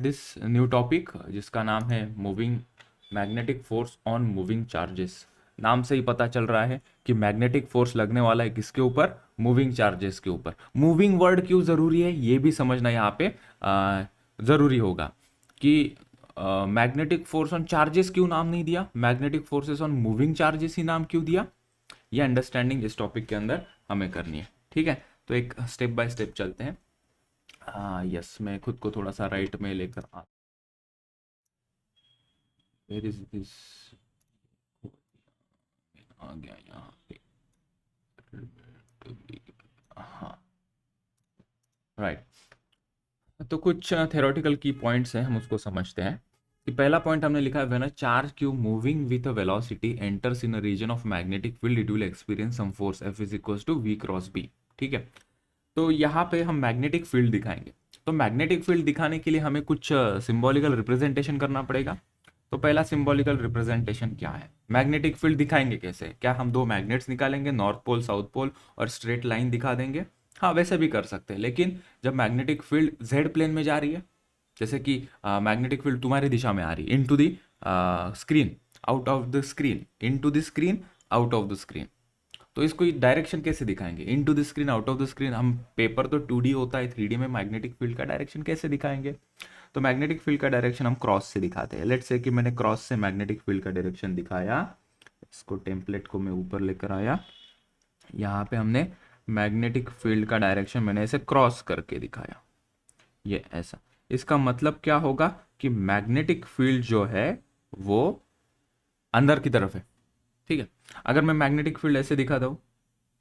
This new topic जिसका नाम है moving magnetic force on moving charges. नाम से ही पता चल रहा है कि मैग्नेटिक फोर्स लगने वाला है किसके ऊपर, मूविंग चार्जेस के ऊपर। मूविंग वर्ड क्यों जरूरी है ये भी समझना यहाँ पे जरूरी होगा कि मैग्नेटिक फोर्स ऑन चार्जेस क्यों नाम नहीं दिया, magnetic forces on moving charges ही नाम क्यों दिया। ये अंडरस्टैंडिंग इस टॉपिक के अंदर हमें करनी है। ठीक है, तो एक स्टेप बाय स्टेप चलते हैं। यस, मैं खुद को थोड़ा सा राइट में लेकर वेयर इज दिस, आ गया यहाँ पे। हाँ, राइट। तो कुछ थेरोटिकल की पॉइंट्स हैं, हम उसको समझते हैं। कि पहला पॉइंट हमने लिखा है, when a charge q moving with a velocity enters in a region of magnetic field it will experience some force F is equals to v cross B. ठीक है, तो यहाँ पे हम मैग्नेटिक फील्ड दिखाएंगे। तो मैग्नेटिक फील्ड दिखाने के लिए हमें कुछ सिंबॉलिकल रिप्रेजेंटेशन करना पड़ेगा। तो पहला सिंबॉलिकल रिप्रेजेंटेशन क्या है, मैग्नेटिक फील्ड दिखाएंगे कैसे, क्या हम दो मैग्नेट्स निकालेंगे, नॉर्थ पोल साउथ पोल, और स्ट्रेट लाइन दिखा देंगे। हाँ, वैसे भी कर सकते हैं, लेकिन जब मैग्नेटिक फील्ड जेड प्लेन में जा रही है, जैसे कि मैग्नेटिक फील्ड तुम्हारी दिशा में आ रही है, into the screen, out of the screen, into the screen, out of the screen, तो इसको डायरेक्शन कैसे दिखाएंगे, into the screen, out of the screen. हम पेपर तो 2D होता है, 3D में मैग्नेटिक फील्ड का डायरेक्शन कैसे दिखाएंगे। तो मैग्नेटिक फील्ड का डायरेक्शन हम क्रॉस से दिखाते हैं। लेट्स से कि मैंने क्रॉस से मैग्नेटिक फील्ड का डायरेक्शन दिखाया, इसको टेम्पलेट को मैं ऊपर लेकर आया, यहाँ पे हमने मैग्नेटिक फील्ड का डायरेक्शन मैंने ऐसे क्रॉस करके दिखाया, ये ऐसा। इसका मतलब क्या होगा कि मैग्नेटिक फील्ड जो है वो अंदर की तरफ है। ठीक है, अगर मैं मैग्नेटिक फील्ड ऐसे दिखाता हूँ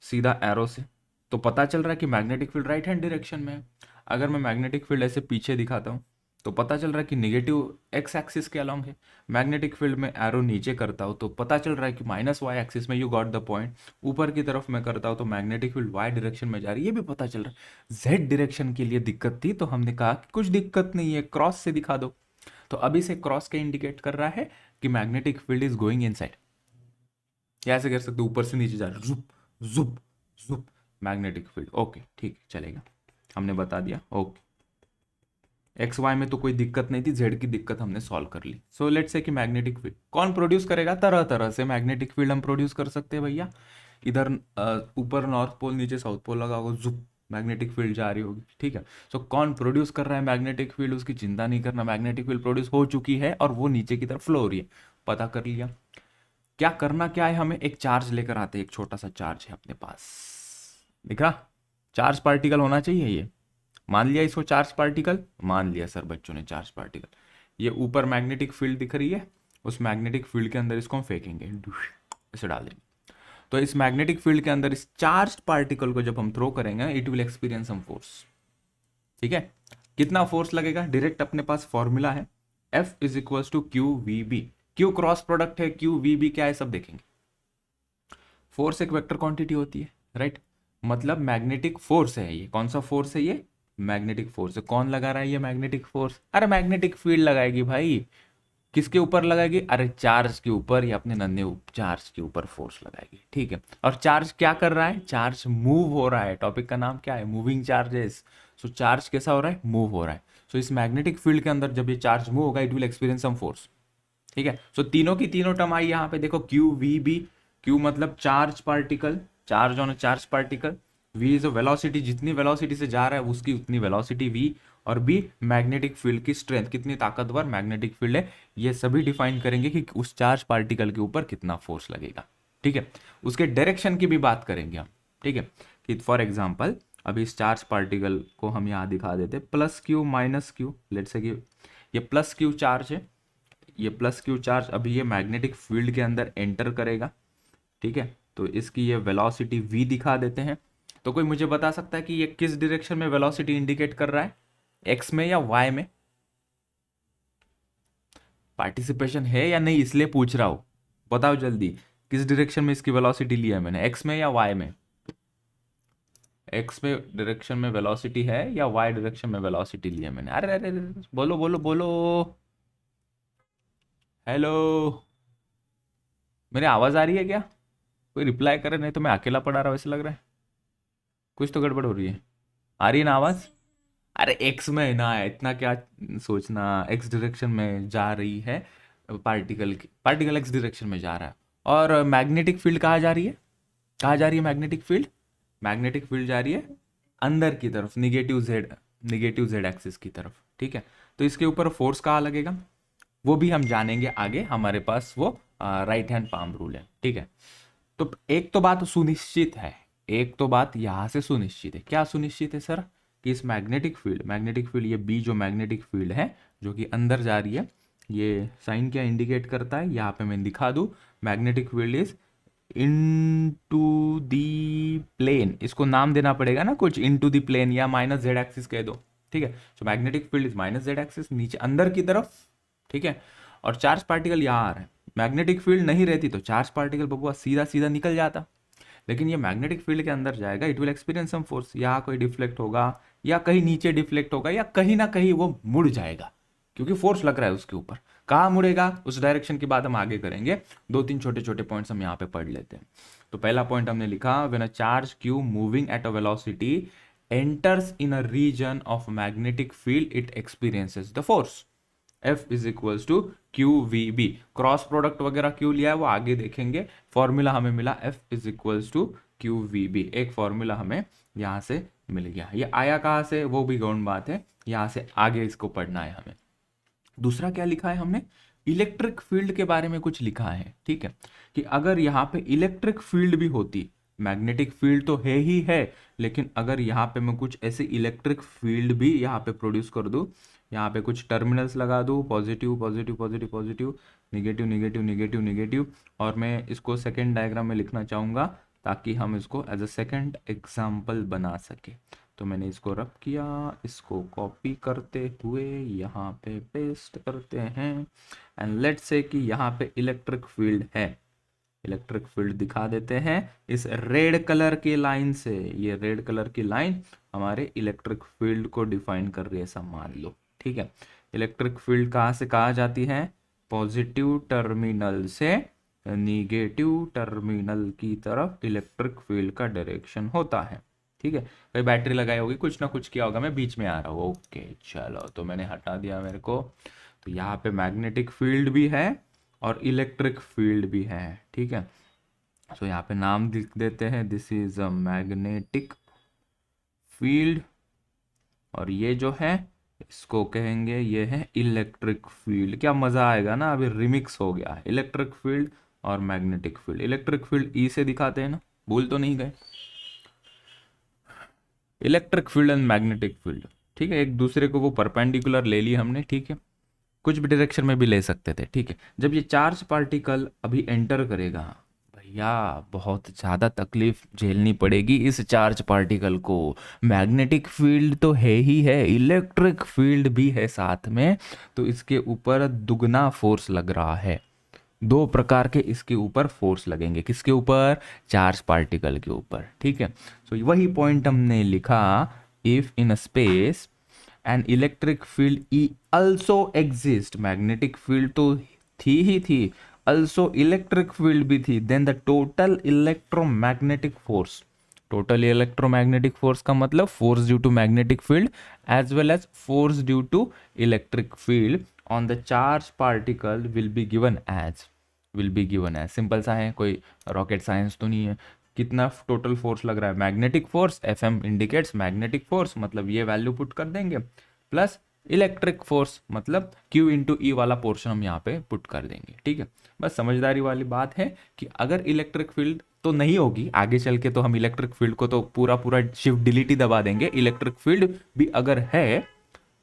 सीधा एरो से, तो पता चल रहा है कि magnetic field right hand direction में है। अगर मैं मैग्नेटिक फील्ड ऐसे पीछे दिखाता हूँ तो पता चल रहा है कि निगेटिव एक्स एक्सिस के अलॉन्ग है। मैग्नेटिक फील्ड में एरो नीचे करता हूँ तो पता चल रहा है कि माइनस वाई एक्सिस में, यू गॉट द पॉइंट। ऊपर की तरफ मैं करता हूँ तो मैग्नेटिक फील्ड वाई डायरेक्शन में जा रही है, ये भी पता चल रहा है। जेड डायरेक्शन के लिए दिक्कत थी तो हमने कहा कि कुछ दिक्कत नहीं है, क्रॉस से दिखा दो। तो अभी से क्रॉस के इंडिकेट कर रहा है कि magnetic field is going inside. या ऐसे कर सकते हो, ऊपर से नीचे जा रहा है, जुप जुप जुप, मैग्नेटिक फील्ड। ओके, ठीक चलेगा, हमने बता दिया। ओके, एक्स वाई में तो कोई दिक्कत नहीं थी, जेड की दिक्कत हमने सॉल्व कर ली। सो लेट्स से कि मैग्नेटिक फील्ड कौन प्रोड्यूस करेगा, तरह तरह से मैग्नेटिक फील्ड हम प्रोड्यूस कर सकते हैं भैया। इधर ऊपर नॉर्थ पोल, नीचे साउथ पोल लगा होगा, जुप मैग्नेटिक फील्ड जा रही होगी। ठीक है, सो कौन प्रोड्यूस कर रहा है मैग्नेटिक फील्ड, उसकी चिंता नहीं करना, मैग्नेटिक फील्ड प्रोड्यूस हो चुकी है और वो नीचे की तरफ फ्लो हो रही है, पता कर लिया। क्या करना क्या है, हमें एक चार्ज लेकर आते हैं, एक छोटा सा चार्ज है अपने पास, दिख रहा, चार्ज पार्टिकल होना चाहिए ये। मान लिया इसको चार्ज पार्टिकल, मान लिया सर बच्चों ने चार्ज पार्टिकल। ये ऊपर मैग्नेटिक फील्ड दिख रही है, उस मैग्नेटिक फील्ड के अंदर इसको हम फेंकेंगे, ऐसे डाल देंगे। तो इस मैग्नेटिक फील्ड के अंदर इस चार्ज पार्टिकल को जब हम थ्रो करेंगे, it will experience some force. ठीक है, कितना फोर्स लगेगा, डायरेक्ट अपने पास फॉर्मूला है, F is equal to q v B. Q cross product है, क्यू वी बी क्या है सब देखेंगे। फोर्स एक वेक्टर क्वांटिटी होती है, राइट। मतलब मैग्नेटिक फोर्स है ये, कौन सा फोर्स है ये, मैग्नेटिक फोर्स है। कौन लगा रहा है ये मैग्नेटिक फोर्स, अरे मैग्नेटिक फील्ड लगाएगी भाई। किसके ऊपर लगाएगी, अरे चार्ज के ऊपर, या अपने नन्हे चार्ज के ऊपर फोर्स लगाएगी। ठीक है, और चार्ज क्या कर रहा है, चार्ज मूव हो रहा है। टॉपिक का नाम क्या है, मूविंग चार्जेस। सो चार्ज कैसा हो रहा है, मूव हो रहा है। सो इस मैग्नेटिक फील्ड के अंदर जब ये चार्ज मूव होगा, it will experience some force. ठीक है, सो तीनों की तीनों टर्म आई यहाँ पे देखो, क्यू वी बी। क्यू मतलब charge particle, charge on a charge particle. V is a velocity, जितनी वेलोसिटी से जा रहा है उसकी उतनी वेलोसिटी वी। और बी मैग्नेटिक फील्ड की स्ट्रेंथ, कितनी ताकतवर मैग्नेटिक फील्ड है। ये सभी डिफाइन करेंगे कि उस चार्ज पार्टिकल के ऊपर कितना फोर्स लगेगा। ठीक है, उसके डायरेक्शन की भी बात करेंगे हम। ठीक है, कि फॉर एग्जाम्पल अभी इस चार्ज पार्टिकल को हम यहाँ दिखा देते plus Q minus Q. Let's say कि ये प्लस क्यू चार्ज है, ये प्लस क्यू चार्ज अभी ये मैग्नेटिक फील्ड के अंदर एंटर करेगा। ठीक है, तो इसकी ये वेलोसिटी v दिखा देते हैं। तो कोई मुझे बता सकता है कि ये किस डायरेक्शन में वेलोसिटी इंडिकेट कर रहा है, x में या y में। पार्टिसिपेशन है या नहीं इसलिए पूछ रहा हूं, बताओ जल्दी। किस डायरेक्शन में इसकी वेलोसिटी लिया है मैंने, x में या y में। x में डायरेक्शन में वेलोसिटी है या y डायरेक्शन में वेलोसिटी लिया है मैंने, अरे अरे अरे, बोलो बोलो बोलो, हेलो, मेरी आवाज आ रही है क्या, कोई रिप्लाई करे, नहीं तो मैं अकेला पढ़ा रहा हूं ऐसे लग रहा है। कुछ तो गड़बड़ हो रही है, आ रही है ना आवाज। अरे एक्स में है ना, इतना क्या सोचना, एक्स डायरेक्शन में जा रही है पार्टिकल की, पार्टिकल एक्स डायरेक्शन में जा रहा है। और मैग्नेटिक फील्ड कहाँ जा रही है, कहाँ जा रही है मैग्नेटिक फील्ड, मैग्नेटिक फील्ड जा रही है अंदर की तरफ, निगेटिव जेड एक्सिस की तरफ, ठीक है। तो इसके ऊपर फोर्स कहाँ लगेगा वो भी हम जानेंगे आगे, हमारे पास वो राइट हैंड पाम रूल है, ठीक है। तो एक तो बात सुनिश्चित है, एक तो बात यहां से सुनिश्चित है, क्या सुनिश्चित है सर, कि इस मैग्नेटिक फील्ड ये बी जो मैग्नेटिक फील्ड है जो कि अंदर जा रही है, ये साइन क्या इंडिकेट करता है, यहाँ पे मैं दिखा दूं, magnetic field is into the plane, इसको नाम देना पड़ेगा ना कुछ, इनटू दी प्लेन या माइनस जेड एक्सिस कह दो, ठीक है। तो magnetic field is minus Z axis, नीचे अंदर की तरफ, ठीक है। और चार्ज पार्टिकल यहाँ आ रहा है, मैग्नेटिक फील्ड नहीं रहती तो चार्ज पार्टिकल बबुआ सीधा सीधा निकल जाता, लेकिन ये मैग्नेटिक फील्ड के अंदर जाएगा, it will experience some force, यहाँ कोई डिफ्लेक्ट होगा या कहीं नीचे डिफ्लेक्ट होगा या कहीं ना कहीं वो मुड़ जाएगा, क्योंकि फोर्स लग रहा है उसके ऊपर। कहाँ मुड़ेगा उस डायरेक्शन की बात हम आगे करेंगे, दो तीन छोटे छोटे पॉइंट्स हम यहाँ पे पढ़ लेते हैं। तो पहला पॉइंट हमने लिखा, when a charge q moving at a velocity enters in a region of magnetic field it experiences the force F is equals to q v B, cross product वगैरह क्यों लिया है वो आगे देखेंगे, फॉर्मूला हमें मिला F is equals to q v B, एक फॉर्मूला हमें यहाँ से मिल गया, ये आया कहाँ से वो भी गौण बात है, यहाँ से आगे इसको पढ़ना है हमें। दूसरा क्या लिखा है हमने, इलेक्ट्रिक फील्ड के बारे में कुछ लिखा है, ठीक है, कि अगर यहाँ पे इलेक्ट्रिक फील्ड भी होती, मैग्नेटिक फील्ड तो है ही है, लेकिन अगर यहाँ पे मैं कुछ ऐसे इलेक्ट्रिक फील्ड भी यहाँ पे प्रोड्यूस कर दूँ, यहाँ पे कुछ टर्मिनल्स लगा दूँ, positive positive positive positive, negative negative negative negative, और मैं इसको सेकेंड डायग्राम में लिखना चाहूँगा ताकि हम इसको एज अ सेकेंड एग्जाम्पल बना सके। तो मैंने इसको रब किया, इसको कॉपी करते हुए यहाँ पे पेस्ट करते हैं, एंड लेट्स से कि यहाँ पे इलेक्ट्रिक फील्ड है, इलेक्ट्रिक फील्ड दिखा देते हैं इस रेड कलर की लाइन से, ये रेड कलर की लाइन हमारे इलेक्ट्रिक फील्ड को डिफाइन कर रही है, ऐसा मान लो, ठीक है। इलेक्ट्रिक फील्ड कहाँ से कहाँ जाती है, पॉजिटिव टर्मिनल से निगेटिव टर्मिनल की तरफ इलेक्ट्रिक फील्ड का डायरेक्शन होता है, ठीक है। कोई बैटरी लगाई होगी, कुछ ना कुछ किया होगा, मैं बीच में आ रहा हूँ, ओके चलो, तो मैंने हटा दिया मेरे को। तो यहाँ पे मैग्नेटिक फील्ड भी है और इलेक्ट्रिक फील्ड भी है, ठीक है। सो यहाँ पे नाम लिख देते हैं, this is a magnetic field, और ये जो है इसको कहेंगे ये है इलेक्ट्रिक फील्ड। क्या मजा आएगा ना, अभी रिमिक्स हो गया है इलेक्ट्रिक फील्ड और मैग्नेटिक फील्ड। इलेक्ट्रिक फील्ड ई से दिखाते हैं ना, भूल तो नहीं गए, electric field and magnetic field, ठीक है, एक दूसरे को वो परपेंडिकुलर ले ली हमने, ठीक है, कुछ भी डायरेक्शन में भी ले सकते थे, ठीक है। जब ये चार्ज पार्टिकल अभी एंटर करेगा भैया, बहुत ज़्यादा तकलीफ झेलनी पड़ेगी इस चार्ज पार्टिकल को, मैग्नेटिक फील्ड तो है ही है, इलेक्ट्रिक फील्ड भी है साथ में, तो इसके ऊपर दुगना फोर्स लग रहा है, दो प्रकार के इसके ऊपर फोर्स लगेंगे, किसके ऊपर, चार्ज पार्टिकल के ऊपर, ठीक है। सो वही पॉइंट हमने लिखा, if in a space an electric field E also exist, magnetic field तो थी ही थी, अल्सो इलेक्ट्रिक फील्ड भी थी, then the total electromagnetic force, total electromagnetic force का मतलब force due to magnetic field as well as force due to electric field on the charge particle will be given as, simple सा है, कोई rocket science तो नहीं है। कितना total force लग रहा है, magnetic force, F M indicates magnetic force, मतलब ये वैल्यू पुट कर देंगे, प्लस इलेक्ट्रिक फोर्स मतलब Q इंटू ई वाला पोर्शन हम यहाँ पे पुट कर देंगे, ठीक है। बस समझदारी वाली बात है कि अगर इलेक्ट्रिक फील्ड तो नहीं होगी आगे चल के, तो हम इलेक्ट्रिक फील्ड को तो पूरा पूरा शिफ्ट डिलीट ही दबा देंगे, इलेक्ट्रिक फील्ड भी अगर है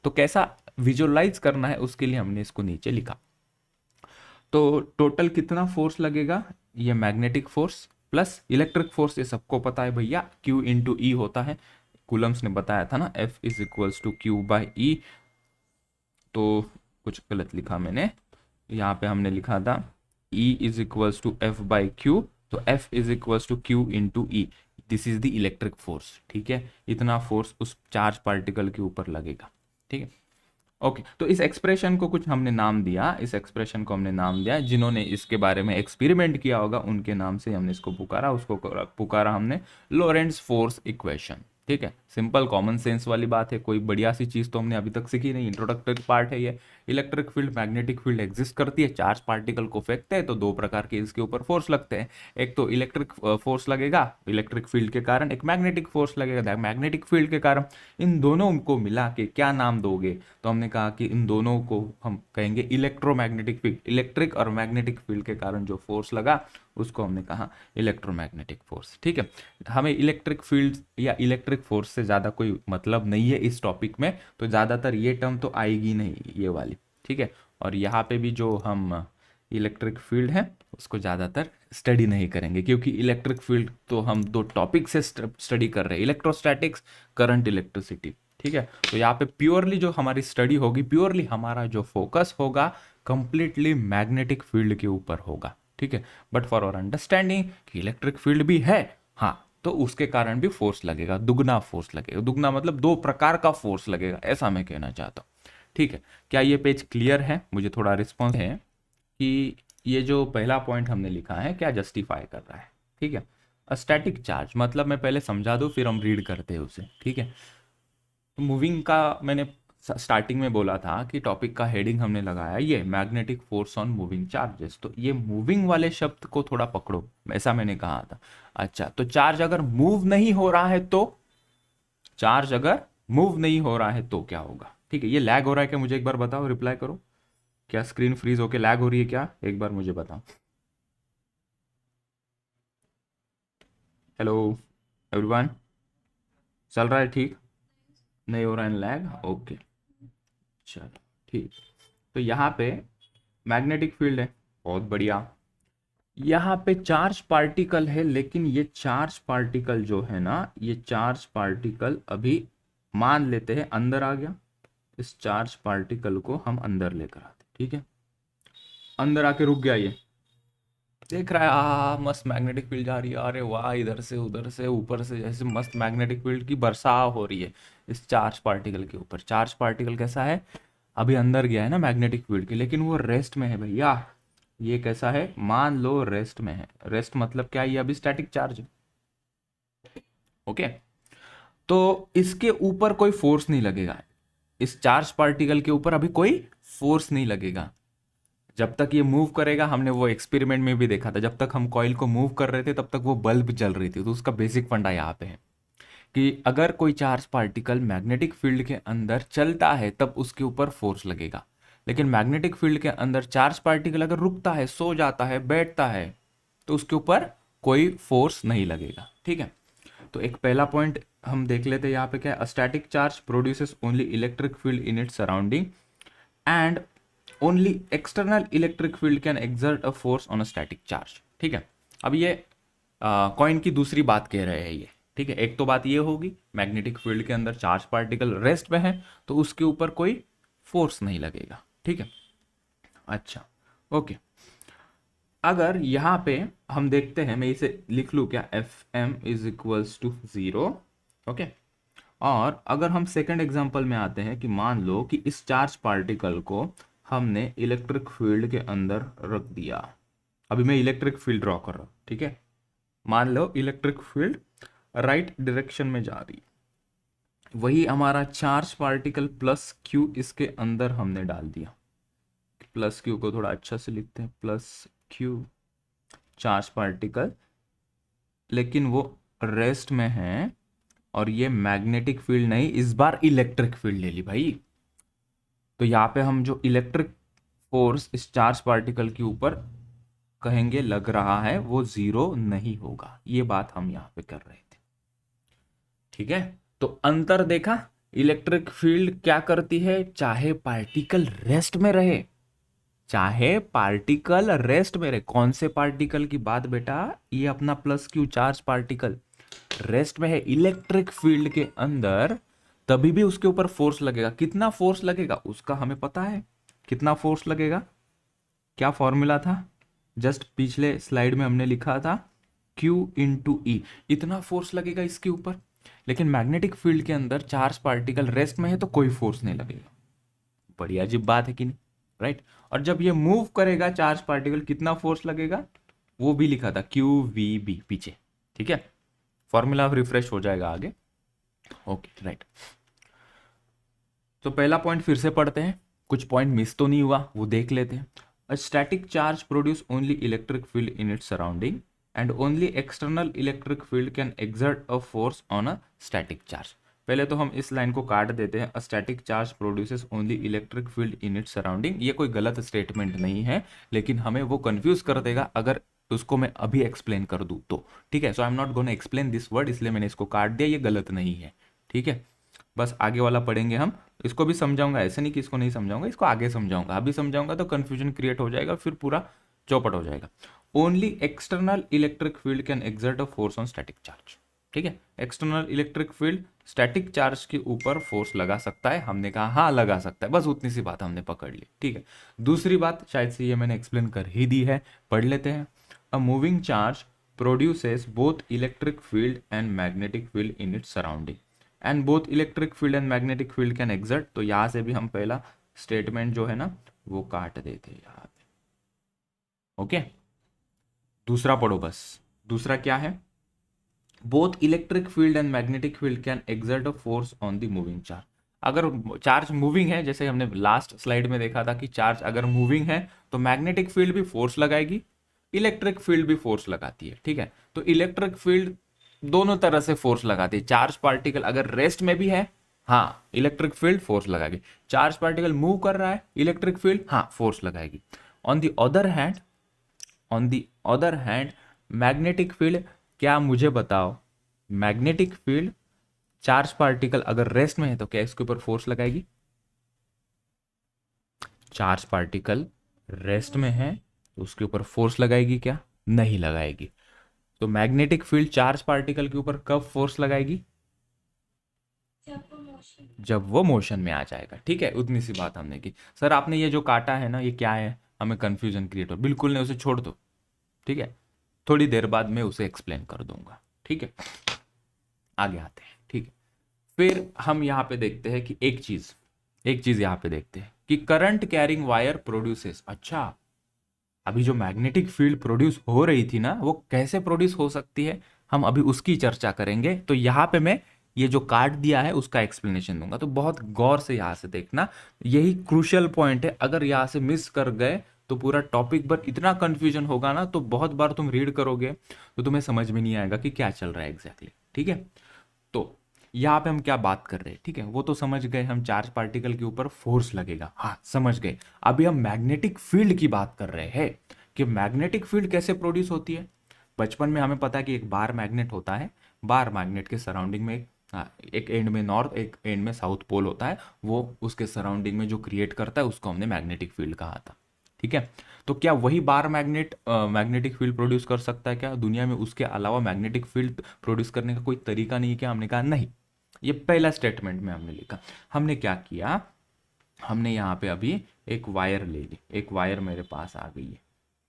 तो कैसा विजुअलाइज करना है उसके लिए हमने इसको नीचे लिखा। तो टोटल कितना फोर्स लगेगा, ये magnetic force plus electric force, ये सबको पता है भैया, Q इंटू ई होता है, कूलम्स ने बताया था ना, F is equals to Q by E, तो कुछ गलत लिखा मैंने, यहाँ पे हमने लिखा था E is equals to F by q, तो F is equals to q into E, this is the electric force, ठीक है, इतना फोर्स उस चार्ज पार्टिकल के ऊपर लगेगा, ठीक है। ओके तो इस एक्सप्रेशन को कुछ हमने नाम दिया, इस एक्सप्रेशन को हमने नाम दिया, जिन्होंने इसके बारे में एक्सपेरिमेंट किया होगा उनके नाम से हमने इसको पुकारा, उसको पुकारा हमने लोरेंट्ज फोर्स इक्वेशन, ठीक है, सिंपल कॉमन सेंस वाली बात है, कोई बढ़िया सी चीज़ तो हमने अभी तक सीखी नहीं, इंट्रोडक्टरी पार्ट है ये। Electric field, magnetic field exist करती है, चार्ज पार्टिकल को फेंकते हैं तो दो प्रकार के इसके ऊपर फोर्स लगते हैं। एक तो इलेक्ट्रिक फोर्स लगेगा इलेक्ट्रिक फील्ड के कारण, एक मैग्नेटिक फोर्स लगेगा मैग्नेटिक फील्ड के कारण। इन दोनों को मिला के क्या नाम दोगे? तो हमने कहा कि इन दोनों को हम कहेंगे इलेक्ट्रोमैग्नेटिक फील्ड। इलेक्ट्रिक और मैग्नेटिक फील्ड के कारण जो फोर्स लगा उसको हमने कहा इलेक्ट्रोमैग्नेटिक फोर्स। ठीक है, हमें इलेक्ट्रिक फील्ड या इलेक्ट्रिक फोर्स से ज़्यादा कोई मतलब नहीं है इस टॉपिक में, तो ज़्यादातर ये टर्म तो आएगी नहीं ये वाली। ठीक है, और यहाँ पे भी जो हम इलेक्ट्रिक फील्ड है उसको ज़्यादातर स्टडी नहीं करेंगे, क्योंकि इलेक्ट्रिक फील्ड तो हम दो टॉपिक से स्टडी कर रहे हैं, इलेक्ट्रोस्टैटिक्स, करंट, इलेक्ट्रिसिटी। ठीक है, तो यहाँ पे प्योरली जो हमारी स्टडी होगी, प्योरली हमारा जो फोकस होगा कंप्लीटली मैग्नेटिक फील्ड के ऊपर होगा। ठीक है, बट फॉर आवर अंडरस्टैंडिंग कि इलेक्ट्रिक फील्ड भी है, हाँ, तो उसके कारण भी फोर्स लगेगा, दुगना फोर्स लगेगा। दुगना मतलब दो प्रकार का फोर्स लगेगा, ऐसा मैं कहना चाहता हूँ। ठीक है, क्या ये पेज क्लियर है? मुझे थोड़ा रिस्पॉन्स है कि ये जो पहला पॉइंट हमने लिखा है क्या जस्टिफाई कर रहा है। ठीक है, स्टैटिक चार्ज मतलब मैं पहले समझा दूँ फिर हम रीड करते हैं उसे। ठीक है, तो मूविंग का मैंने स्टार्टिंग में बोला था कि टॉपिक का हेडिंग हमने लगाया ये magnetic force on moving charges, तो ये मूविंग वाले शब्द को थोड़ा पकड़ो, ऐसा मैंने कहा था। अच्छा, तो चार्ज अगर मूव नहीं हो रहा है तो, चार्ज अगर मूव नहीं हो रहा है तो क्या होगा? ठीक है, ये लैग हो रहा है क्या? मुझे एक बार बताओ, रिप्लाई करो, क्या स्क्रीन फ्रीज होके लैग हो रही है क्या? एक बार मुझे बताओ। हेलो एवरीवन, चल रहा है ठीक? नहीं हो रहा है लैग? ओके, चलो ठीक। तो यहाँ पे मैग्नेटिक फील्ड है, बहुत बढ़िया। यहाँ पे चार्ज पार्टिकल है, लेकिन ये चार्ज पार्टिकल जो है ना, ये चार्ज पार्टिकल अभी मान लेते हैं अंदर आ गया, इस चार्ज पार्टिकल को हम अंदर लेकर आते। ठीक है, अंदर आके रुक गया, ये देख रहा है मस्त मैग्नेटिक फील्ड जा रही है, अरे वाह, इधर से उधर से ऊपर से जैसे मस्त मैग्नेटिक फील्ड की बरसा हो रही है इस चार्ज पार्टिकल के ऊपर। चार्ज पार्टिकल कैसा है? अभी अंदर गया है ना मैग्नेटिक फील्ड के, लेकिन वो रेस्ट में है भैया। ये कैसा है? मान लो रेस्ट में है। रेस्ट मतलब क्या? ये अभी स्टैटिक चार्ज है। ओके, तो इसके ऊपर कोई फोर्स नहीं लगेगा, इस चार्ज पार्टिकल के ऊपर अभी कोई फोर्स नहीं लगेगा जब तक ये मूव करेगा। हमने वो एक्सपेरिमेंट में भी देखा था, जब तक हम कॉइल को मूव कर रहे थे तब तक वो बल्ब जल रही थी। तो उसका बेसिक फंडा यहाँ पे है कि अगर कोई चार्ज पार्टिकल मैग्नेटिक फील्ड के अंदर चलता है तब उसके ऊपर फोर्स लगेगा, लेकिन मैग्नेटिक फील्ड के अंदर चार्ज पार्टिकल अगर रुकता है, सो जाता है, बैठता है, तो उसके ऊपर कोई फोर्स नहीं लगेगा। ठीक है, तो एक पहला पॉइंट हम देख लेते हैं यहाँ पे क्या है। Static charge produces only electric field in its surrounding and only external electric field can exert a force on a static charge. ठीक है, अब ये कॉइन की दूसरी बात कह रहे हैं ये। ठीक है, एक तो बात ये होगी मैग्नेटिक फील्ड के अंदर चार्ज पार्टिकल रेस्ट में है तो उसके ऊपर कोई फोर्स नहीं लगेगा। ठीक है, अच्छा, ओके। अगर यहाँ पे हम देखते हैं, मैं इसे लिख लूँ क्या, F M is equals to 0। Okay, और अगर हम सेकंड एग्जांपल में आते हैं कि मान लो कि इस चार्ज पार्टिकल को हमने इलेक्ट्रिक फील्ड के अंदर रख दिया। अभी मैं इलेक्ट्रिक फील्ड ड्रॉ कर रहा हूँ। ठीक है, मान लो इलेक्ट्रिक फील्ड राइट डायरेक्शन में जा रही है, वही हमारा चार्ज पार्टिकल प्लस क्यू इसके अंदर हमने डाल दिया। प्लस क्यू को थोड़ा अच्छा से लिखते हैं, प्लस क्यू चार्ज पार्टिकल, लेकिन वो रेस्ट में है और ये मैग्नेटिक फील्ड नहीं, इस बार इलेक्ट्रिक फील्ड ले ली भाई। तो यहाँ पे हम जो इलेक्ट्रिक फोर्स इस चार्ज पार्टिकल के ऊपर कहेंगे लग रहा है वो 0 नहीं होगा, ये बात हम यहाँ पे कर रहे थे। ठीक है, तो अंतर देखा, इलेक्ट्रिक फील्ड क्या करती है, चाहे पार्टिकल रेस्ट में रहे, चाहे पार्टिकल रेस्ट में रहे। कौन से पार्टिकल की बात बेटा? ये अपना plus q charge particle rest में है इलेक्ट्रिक फील्ड के अंदर, तभी भी उसके ऊपर फोर्स लगेगा। कितना फोर्स लगेगा उसका हमें पता है, कितना फोर्स लगेगा, क्या फॉर्मूला था, जस्ट पिछले स्लाइड में हमने लिखा था Q इंटू ई, इतना फोर्स लगेगा इसके ऊपर। लेकिन मैग्नेटिक फील्ड के अंदर चार्ज पार्टिकल रेस्ट में है तो कोई फोर्स नहीं लगेगा। बड़ी अजीब बात है कि नहीं, राइट? और जब ये मूव करेगा चार्ज पार्टिकल, कितना फोर्स लगेगा वो भी लिखा था, क्यू वी बी पीछे। ठीक है, फॉर्मूला रिफ्रेश हो जाएगा आगे। Okay right. तो पहला पॉइंट फिर से पढ़ते हैं, कुछ पॉइंट मिस तो नहीं हुआ वो देख लेते हैं। A static charge produce only electric field in its surrounding and only external electric field can exert a force on a static charge. पहले तो हम इस लाइन को काट देते हैं, a static charge produces only electric field in its surrounding. ये कोई गलत स्टेटमेंट नहीं है, लेकिन हमें वो कंफ्यूज कर देगा अगर उसको मैं अभी एक्सप्लेन कर दूं तो। ठीक है, so I am not gonna explain this word, इसलिए मैंने इसको काट दिया, ये गलत नहीं है। ठीक है, बस आगे वाला पढ़ेंगे हम, इसको भी समझाऊंगा, ऐसे नहीं कि इसको नहीं समझाऊंगा, इसको आगे समझाऊंगा। अभी समझाऊंगा तो कंफ्यूजन क्रिएट हो जाएगा, फिर पूरा चौपट हो जाएगा। Only external electric field can exert a force on static charge. ठीक है, external electric field static charge के ऊपर फोर्स लगा सकता है। हमने कहा हाँ लगा सकता है, बस उतनी सी बात हमने पकड़ ली। ठीक है, दूसरी बात शायद से ये मैंने एक्सप्लेन कर ही दी है, पढ़ लेते हैं। A moving charge produces both electric field and magnetic field in its surrounding and both electric field and magnetic field can exert. तो यहां से भी हम पहला स्टेटमेंट जो है ना वो काट देते हैं यहाँ पे। ओके, दूसरा पढ़ो बस। दूसरा क्या है? Both electric field and magnetic field can exert a force on the moving charge. अगर चार्ज मूविंग है, जैसे हमने लास्ट स्लाइड में देखा था कि चार्ज अगर मूविंग है तो मैग्नेटिक फील्ड भी फोर्स लगाएगी, इलेक्ट्रिक फील्ड भी फोर्स लगाती है। ठीक है, तो इलेक्ट्रिक फील्ड दोनों तरह से फोर्स लगाती है। चार्ज पार्टिकल अगर रेस्ट में भी है, हाँ इलेक्ट्रिक फील्ड फोर्स लगाएगी। चार्ज पार्टिकल मूव कर रहा है, इलेक्ट्रिक फील्ड हाँ फोर्स लगाएगी। On the other hand, on the other hand magnetic field, क्या मुझे बताओ, मैग्नेटिक फील्ड चार्ज पार्टिकल अगर रेस्ट में है तो क्या इसके ऊपर फोर्स लगाएगी? चार्ज पार्टिकल रेस्ट में है तो उसके ऊपर फोर्स लगाएगी क्या? नहीं लगाएगी। तो मैग्नेटिक फील्ड चार्ज पार्टिकल के ऊपर कब फोर्स लगाएगी? जब वो मोशन में आ जाएगा। ठीक है, उतनी सी बात हमने की। सर आपने ये जो काटा है ना ये क्या है, हमें कंफ्यूजन क्रिएट हो, बिल्कुल नहीं, उसे छोड़ दो। ठीक है, थोड़ी देर बाद मैं उसे एक्सप्लेन कर दूंगा। ठीक है, आगे आते हैं। ठीक है, फिर हम यहाँ पे देखते हैं कि एक चीज यहाँ पे देखते हैं कि करंट कैरिंग वायर प्रोड्यूसेस। अच्छा, अभी जो मैग्नेटिक फील्ड प्रोड्यूस हो रही थी ना वो कैसे प्रोड्यूस हो सकती है, हम अभी उसकी चर्चा करेंगे। तो यहाँ पे मैं ये जो काट दिया है उसका एक्सप्लेनेशन दूंगा, तो बहुत गौर से यहाँ से देखना, यही क्रूशियल पॉइंट है। अगर यहाँ से मिस कर गए तो पूरा टॉपिक पर इतना कंफ्यूजन होगा ना, तो बहुत बार तुम रीड करोगे तो तुम्हें समझ में नहीं आएगा कि क्या चल रहा है एग्जैक्टली। ठीक है, तो यहाँ पे हम क्या बात कर रहे हैं? ठीक है, वो तो समझ गए, हम चार्ज पार्टिकल के ऊपर फोर्स लगेगा, हाँ समझ गए। अभी हम मैग्नेटिक फील्ड की बात कर रहे हैं कि मैग्नेटिक फील्ड कैसे प्रोड्यूस होती है। बचपन में हमें पता है कि एक बार मैग्नेट होता है, बार मैग्नेट के सराउंडिंग में एक एंड में नॉर्थ एक एंड में साउथ पोल होता है, वो उसके सराउंडिंग में जो क्रिएट करता है उसको हमने मैग्नेटिक फील्ड कहा था। ठीक है, तो क्या वही bar magnet magnetic field produce कर सकता है क्या दुनिया में? उसके अलावा मैग्नेटिक फील्ड प्रोड्यूस करने का कोई तरीका नहीं है क्या? हमने कहा नहीं। ये पहला स्टेटमेंट में हमने लिखा। हमने क्या किया, हमने यहाँ पे अभी एक वायर ले ली, एक वायर मेरे पास आ गई है।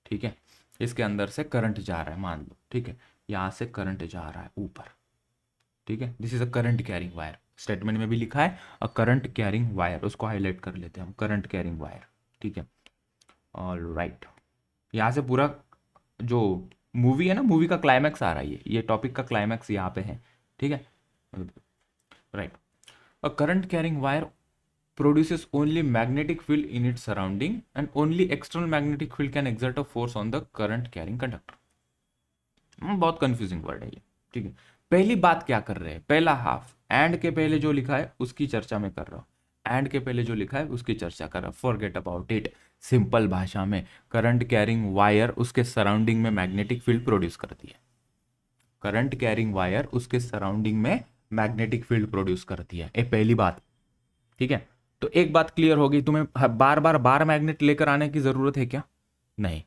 ठीक है, इसके अंदर से करंट जा रहा है मान लो। ठीक है, यहाँ से करंट जा रहा है ऊपर। ठीक है, this is a current carrying wire. Statement में भी लिखा है अ करंट कैरिंग वायर, उसको हाईलाइट कर लेते हैं हम, करंट कैरिंग वायर। ठीक है, ऑल राइट। यहाँ से पूरा जो मूवी है ना, मूवी का क्लाइमैक्स आ रहा है, ये टॉपिक का क्लाइमैक्स यहाँ पे है। ठीक है, right. A current carrying wire produces only magnetic field in its surrounding and only external magnetic field can exert a force on the current carrying conductor। बहुत कंफ्यूजिंग वर्ड है ये। ठीक है, पहली बात क्या कर रहे हैं, पहला हाफ एंड के पहले जो लिखा है उसकी चर्चा में कर रहा हूँ, एंड के पहले जो लिखा है उसकी चर्चा कर रहा हूँ। Forget about it. सिंपल भाषा में करंट कैरिंग वायर उसके सराउंडिंग में मैग्नेटिक फील्ड प्रोड्यूस करती है। करंट कैरिंग वायर उसके सराउंडिंग में मैग्नेटिक फील्ड प्रोड्यूस करती है, ये पहली बात। ठीक है, तो एक बात क्लियर होगी, तुम्हें बार बार बार मैग्नेट लेकर आने की जरूरत है क्या? नहीं।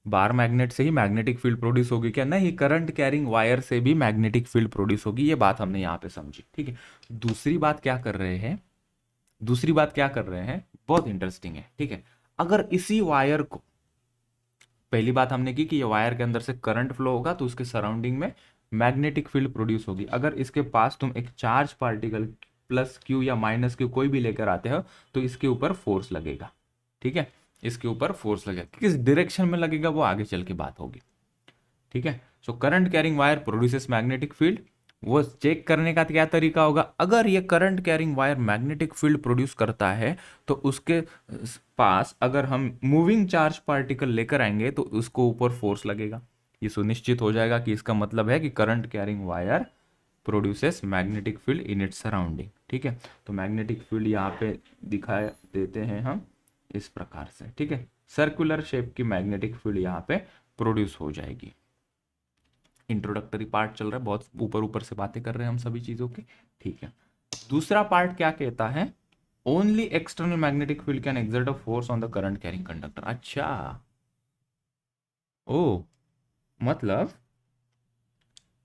बार मैग्नेट से ही मैग्नेटिक फील्ड प्रोड्यूस होगी क्या? नहीं, करंट कैरिंग वायर से भी मैग्नेटिक फील्ड प्रोड्यूस होगी, ये बात हमने यहां पे समझी। ठीक है, दूसरी बात क्या कर रहे हैं, दूसरी बात क्या कर रहे हैं, बहुत इंटरेस्टिंग है। ठीक है, अगर इसी वायर को, पहली बात हमने की कि ये वायर के अंदर से करंट फ्लो होगा तो उसके सराउंडिंग में मैग्नेटिक फील्ड प्रोड्यूस होगी। अगर इसके पास तुम एक चार्ज पार्टिकल प्लस क्यू या माइनस क्यू कोई भी लेकर आते हो तो इसके ऊपर फोर्स लगेगा। ठीक है, इसके ऊपर फोर्स लगेगा, किस डायरेक्शन में लगेगा वो आगे चल के बात होगी। ठीक है, सो current carrying wire produces magnetic field वो चेक करने का क्या तरीका होगा, अगर ये current carrying wire magnetic field produce करता है तो उसके पास अगर हम मूविंग चार्ज पार्टिकल लेकर आएंगे तो उसको ऊपर फोर्स लगेगा। ये सुनिश्चित हो जाएगा कि इसका मतलब है कि current carrying wire produces magnetic field in its surrounding. ठीक है, तो मैग्नेटिक फील्ड यहाँ पे दिखा देते हैं हम इस प्रकार से। ठीक है, सर्कुलर शेप की मैग्नेटिक फील्ड यहाँ पे प्रोड्यूस हो जाएगी। इंट्रोडक्टरी पार्ट चल रहा है, बहुत ऊपर ऊपर से बातें कर रहे हैं हम सभी चीजों की। ठीक है, दूसरा पार्ट क्या कहता है, only external magnetic field can exert a force on the current carrying conductor. अच्छा, ओ मतलब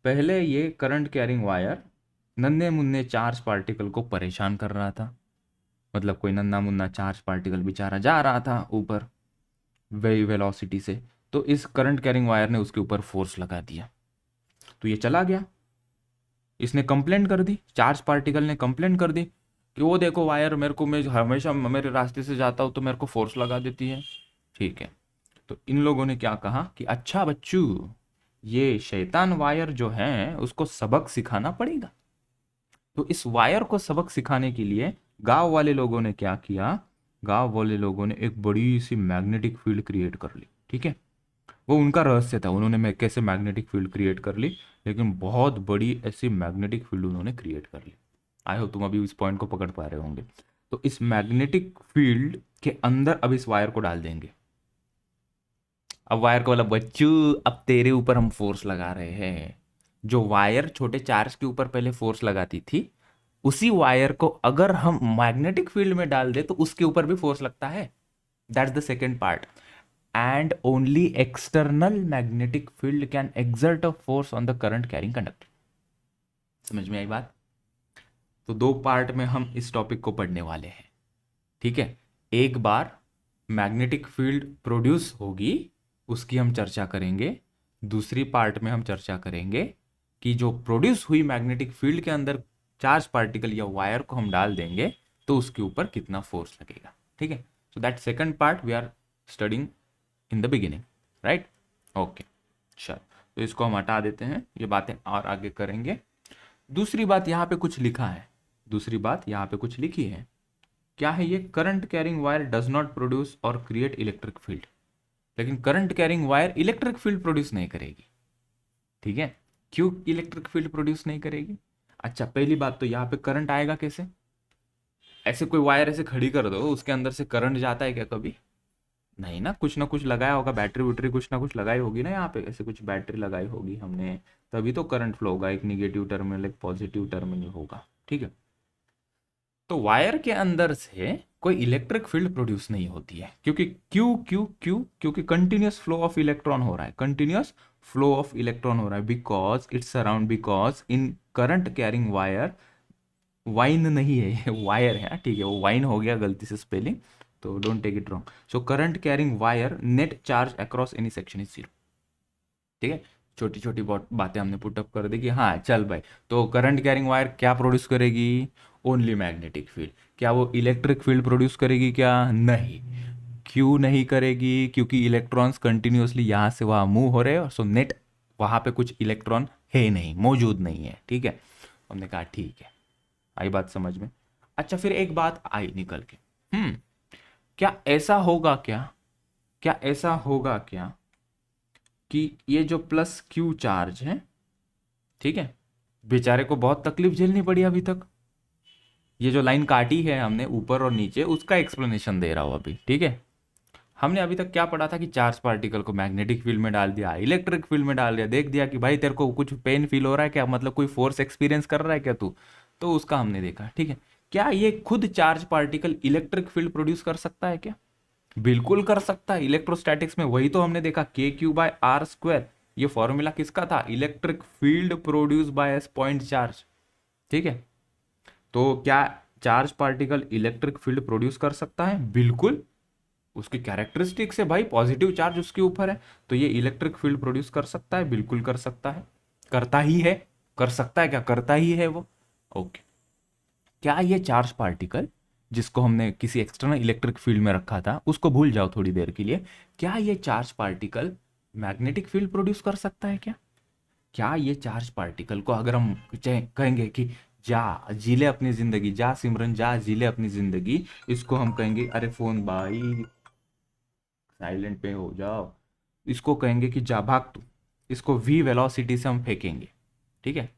पहले ये करंट कैरिंग वायर नन्हे मुन्ने चार्ज पार्टिकल को परेशान कर रहा था, मतलब कोई नन्ना मुन्ना चार्ज पार्टिकल बेचारा जा रहा था ऊपर वेलोसिटी से, तो इस करंट कैरिंग वायर ने उसके ऊपर फोर्स लगा दिया, तो ये चला गया। इसने कंप्लेंट कर दी, चार्ज पार्टिकल ने कंप्लेंट कर दी कि वो देखो वायर मेरे को, मैं हमेशा मेरे रास्ते से जाता हूँ तो मेरे को फोर्स लगा देती है। ठीक है, तो इन लोगों ने क्या कहा कि अच्छा बच्चू, ये शैतान वायर जो है उसको सबक सिखाना पड़ेगा। तो इस वायर को सबक सिखाने के लिए गांव वाले लोगों ने क्या किया, गांव वाले लोगों ने एक बड़ी सी मैग्नेटिक फील्ड क्रिएट कर ली। ठीक है, वो उनका रहस्य था, उन्होंने कैसे मैग्नेटिक फील्ड क्रिएट कर ली, लेकिन बहुत बड़ी ऐसी मैग्नेटिक फील्ड उन्होंने क्रिएट कर ली। आई हो तुम अभी इस पॉइंट को पकड़ पा रहे होंगे। तो इस मैग्नेटिक फील्ड के अंदर अब इस वायर को डाल देंगे। अब वायर को बोला बच्चू अब तेरे ऊपर हम फोर्स लगा रहे हैं। जो वायर छोटे चार्ज के ऊपर पहले फोर्स लगाती थी, उसी वायर को अगर हम मैग्नेटिक फील्ड में डाल दे तो उसके ऊपर भी फोर्स लगता है। That's the second part. And only external magnetic field can exert a force on the current carrying conductor. समझ में आई बात? तो दो पार्ट में हम इस टॉपिक को पढ़ने वाले हैं। ठीक है, एक बार मैग्नेटिक फील्ड प्रोड्यूस होगी उसकी हम चर्चा करेंगे, दूसरी पार्ट में हम चर्चा करेंगे कि जो प्रोड्यूस हुई मैग्नेटिक फील्ड के अंदर चार्ज पार्टिकल या वायर को हम डाल देंगे तो उसके ऊपर कितना फोर्स लगेगा। ठीक है, so that second part we are studying in the beginning, right? Okay, चलो तो इसको हम हटा देते हैं, ये बातें और आगे करेंगे। दूसरी बात यहाँ पे कुछ लिखा है, दूसरी बात यहाँ पे कुछ लिखी है, क्या है ये? Current carrying wire does not produce और क्रिएट इलेक्ट्रिक फील्ड। लेकिन current carrying wire electric field produce नहीं करेगी। ठीक है, क्यों इलेक्ट्रिक फील्ड प्रोड्यूस नहीं करेगी? अच्छा, पहली बात तो यहाँ पे करंट आएगा कैसे? ऐसे कोई वायर ऐसे खड़ी कर दो, उसके अंदर से करंट जाता है क्या कभी? नहीं ना, कुछ ना कुछ लगाया होगा, बैटरी वुटरी कुछ ना कुछ लगाई होगी ना, यहाँ पे ऐसे कुछ बैटरी लगाई होगी हमने, तभी तो करंट फ्लो होगा, एक निगेटिव टर्मिनल एक पॉजिटिव टर्मिनल होगा। ठीक है, तो वायर के अंदर से कोई इलेक्ट्रिक फील्ड प्रोड्यूस नहीं होती है, क्योंकि क्यों क्यों क्यों? क्योंकि कंटिन्यूस फ्लो ऑफ इलेक्ट्रॉन हो रहा है, कंटिन्यूस फ्लो ऑफ इलेक्ट्रॉन हो रहा है, because it's around, because in current carrying wire, wine नहीं है ये वायर है, ठीक है, वो वाइन हो गया गलती से स्पेलिंग, तो don't take it wrong. So current carrying wire net charge across any section is zero. ठीक है, छोटी छोटी बातें हमने पुटअप कर दी कि हाँ चल भाई, तो करंट कैरिंग वायर क्या प्रोड्यूस करेगी? Only magnetic field. क्या वो इलेक्ट्रिक फील्ड प्रोड्यूस करेगी क्या? नहीं। क्यों नहीं करेगी? क्योंकि इलेक्ट्रॉन्स कंटिन्यूसली यहाँ से वहाँ मूव हो रहे हैं, सो नेट वहाँ पे कुछ इलेक्ट्रॉन है नहीं, मौजूद नहीं है। ठीक है, हमने कहा ठीक है, आई बात समझ में? अच्छा, फिर एक बात आई निकल के, क्या ऐसा होगा क्या, क्या ऐसा होगा क्या कि ये जो प्लस क्यू चार्ज है, ठीक है, बेचारे को बहुत तकलीफ झेलनी पड़ी अभी तक। ये जो लाइन काटी है हमने ऊपर और नीचे, उसका एक्सप्लेनेशन दे रहा हूं अभी। ठीक है, हमने अभी तक क्या पढ़ा था कि चार्ज पार्टिकल को मैग्नेटिक फील्ड में डाल दिया, इलेक्ट्रिक फील्ड में डाल दिया, देख दिया कि भाई तेरे को कुछ पेन फील हो रहा है क्या, मतलब कोई फोर्स एक्सपीरियंस कर रहा है क्या तू, तो उसका हमने देखा। ठीक है, क्या ये खुद charge particle electric field produce कर सकता है क्या? बिल्कुल कर सकता है। इलेक्ट्रोस्टैटिक्स में वही तो हमने देखा, के क्यू बाय आर स्क्वायर, ये फॉर्मूला किसका था? Electric field produce by point charge. ठीक है, तो क्या charge particle electric field produce कर सकता है? बिल्कुल, उसकी कैरेक्टरिस्टिक्स है भाई, पॉजिटिव चार्ज उसके ऊपर है, तो ये इलेक्ट्रिक फील्ड प्रोड्यूस कर सकता है, बिल्कुल कर सकता है, करता ही है। कर सकता है क्या? करता ही है वो। ओके, क्या ये चार्ज पार्टिकल जिसको हमने किसी एक्सटर्नल इलेक्ट्रिक फील्ड में रखा था, उसको भूल जाओ थोड़ी देर के लिए, क्या ये charge particle magnetic field produce कर सकता है क्या? क्या ये चार्ज पार्टिकल को अगर हम कहेंगे कि जा जी ले अपनी जिंदगी, जा सिमरन जा जी ले अपनी जिंदगी, इसको हम कहेंगे अरे फोन भाई साइलेंट पे हो जाओ, इसको कहेंगे कि जा भाग तू, इसको वी वेलोसिटी से हम फेंकेंगे, ठीक है।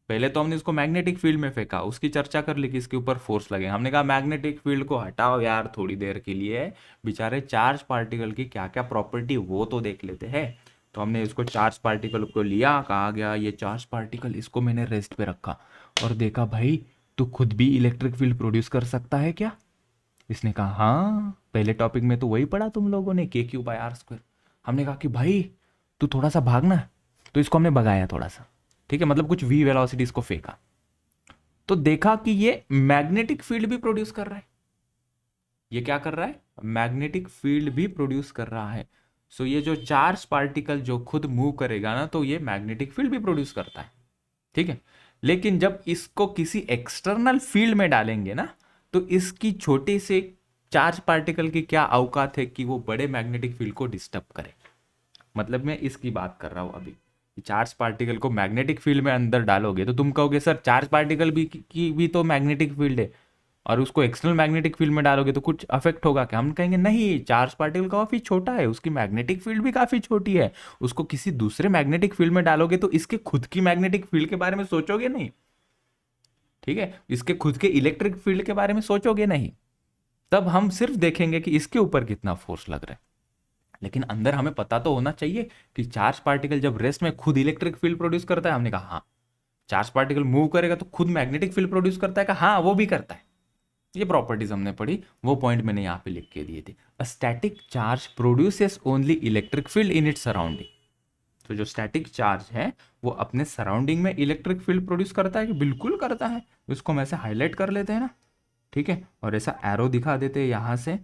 पहले तो हमने इसको मैग्नेटिक फील्ड में फेंका, उसकी चर्चा कर ली कि इसके ऊपर फोर्स लगेगा, हमने कहा मैग्नेटिक फील्ड को हटाओ यार थोड़ी देर के लिए, बेचारे चार्ज पार्टिकल की क्या क्या प्रॉपर्टी वो तो देख लेते हैं। तो हमने इसको चार्ज पार्टिकल को लिया, कहा गया ये चार्ज पार्टिकल, इसको मैंने रेस्ट पे रखा और देखा भाई तू खुद भी इलेक्ट्रिक फील्ड प्रोड्यूस कर सकता है क्या। इसने कहा हाँ, पहले टॉपिक में तो वही पढ़ा तुम लोगों ने, KQ/R²। हमने कहा कि भाई तू थोड़ा सा भागना, तो इसको हमने भगाया थोड़ा सा, ठीक है, मतलब कुछ वी वेलोसिटी इसको फेंका, तो देखा कि ये मैग्नेटिक फील्ड भी प्रोड्यूस कर रहा है। ये क्या कर रहा है, मैग्नेटिक फील्ड भी प्रोड्यूस कर रहा है। सो ये जो चार्ज पार्टिकल जो खुद मूव करेगा ना, तो ये मैग्नेटिक फील्ड भी प्रोड्यूस करता है, ठीक है। लेकिन जब इसको किसी एक्सटर्नल फील्ड में डालेंगे ना, तो इसकी छोटी से चार्ज पार्टिकल की क्या औकात है कि वो बड़े मैग्नेटिक फील्ड को डिस्टर्ब करे। मतलब मैं इसकी बात कर रहा हूं अभी, चार्ज पार्टिकल को मैग्नेटिक फील्ड में अंदर डालोगे तो तुम कहोगे सर चार्ज पार्टिकल भी की भी तो मैग्नेटिक फील्ड है, और उसको एक्सटर्नल मैग्नेटिक फील्ड में डालोगे तो कुछ अफेक्ट होगा क्या। हम कहेंगे नहीं, चार्ज पार्टिकल काफी छोटा है, उसकी मैग्नेटिक फील्ड भी काफी छोटी है, उसको किसी दूसरे मैग्नेटिक फील्ड में डालोगे तो इसके खुद की मैग्नेटिक फील्ड के बारे में सोचोगे नहीं, ठीक है, इसके खुद के इलेक्ट्रिक फील्ड के बारे में सोचोगे नहीं। तब हम सिर्फ देखेंगे कि इसके ऊपर कितना फोर्स लग रहा है, लेकिन अंदर हमें पता तो होना चाहिए कि चार्ज पार्टिकल जब रेस्ट में खुद इलेक्ट्रिक फील्ड प्रोड्यूस करता है। हमने कहा हाँ, चार्ज पार्टिकल मूव करेगा तो खुद मैग्नेटिक फील्ड प्रोड्यूस करता है, हाँ वो भी करता है। ये प्रॉपर्टीज हमने पढ़ी, वो पॉइंट मैंने यहाँ पे लिख के दिए थे। A static charge produces only electric field in its surrounding. तो जो स्टैटिक चार्ज है वो अपने सराउंडिंग में इलेक्ट्रिक फील्ड प्रोड्यूस करता है कि बिल्कुल करता है। इसको हम ऐसे हाईलाइट कर लेते हैं ना, ठीक है, और ऐसा एरो दिखा देते हैं यहाँ से,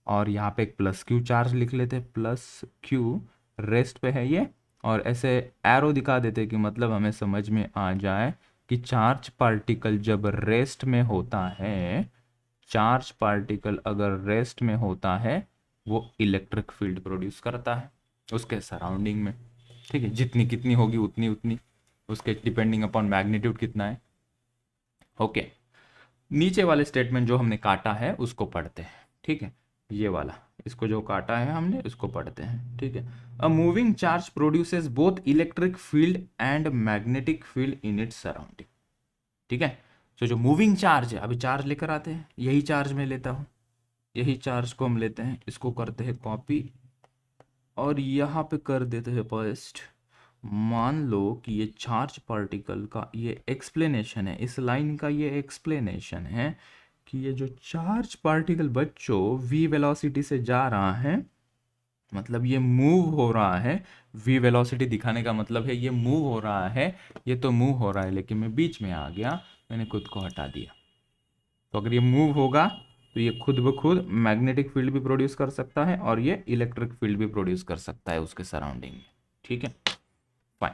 और यहाँ पे एक +Q चार्ज लिख लेते हैं, +Q रेस्ट पे है ये, और ऐसे एरो दिखा देते कि मतलब हमें समझ में आ जाए कि चार्ज पार्टिकल जब रेस्ट में होता है, चार्ज पार्टिकल अगर रेस्ट में होता है वो इलेक्ट्रिक फील्ड प्रोड्यूस करता है उसके सराउंडिंग में, ठीक है, जितनी कितनी होगी उतनी उतनी, उसके डिपेंडिंग अपॉन मैग्नीट्यूड कितना है। ओके, नीचे वाले स्टेटमेंट जो हमने काटा है उसको पढ़ते हैं, ठीक है, ये वाला इसको जो काटा है हमने इसको पढ़ते हैं, ठीक है। A moving charge produces both electric field and magnetic field in its surrounding, ठीक है। तो जो मूविंग चार्ज है, अभी चार्ज लेकर आते हैं, यही चार्ज मैं लेता हूँ, यही चार्ज को हम लेते हैं, इसको करते हैं कॉपी और यहाँ पे कर देते हैं पेस्ट। मान लो कि ये चार्ज पार्टिकल का ये एक्सप्लेनेशन है, इस लाइन का ये एक्सप्लेनेशन है कि ये जो चार्ज पार्टिकल बच्चों v वेलोसिटी से जा रहा है, मतलब ये मूव हो रहा है, v वेलोसिटी दिखाने का मतलब है ये मूव हो रहा है, ये तो मूव हो रहा है लेकिन मैं बीच में आ गया, मैंने खुद को हटा दिया। तो अगर ये मूव होगा तो ये खुद ब खुद मैग्नेटिक फील्ड भी प्रोड्यूस कर सकता है और ये इलेक्ट्रिक फील्ड भी प्रोड्यूस कर सकता है उसके सराउंडिंग में, ठीक है, फाइन।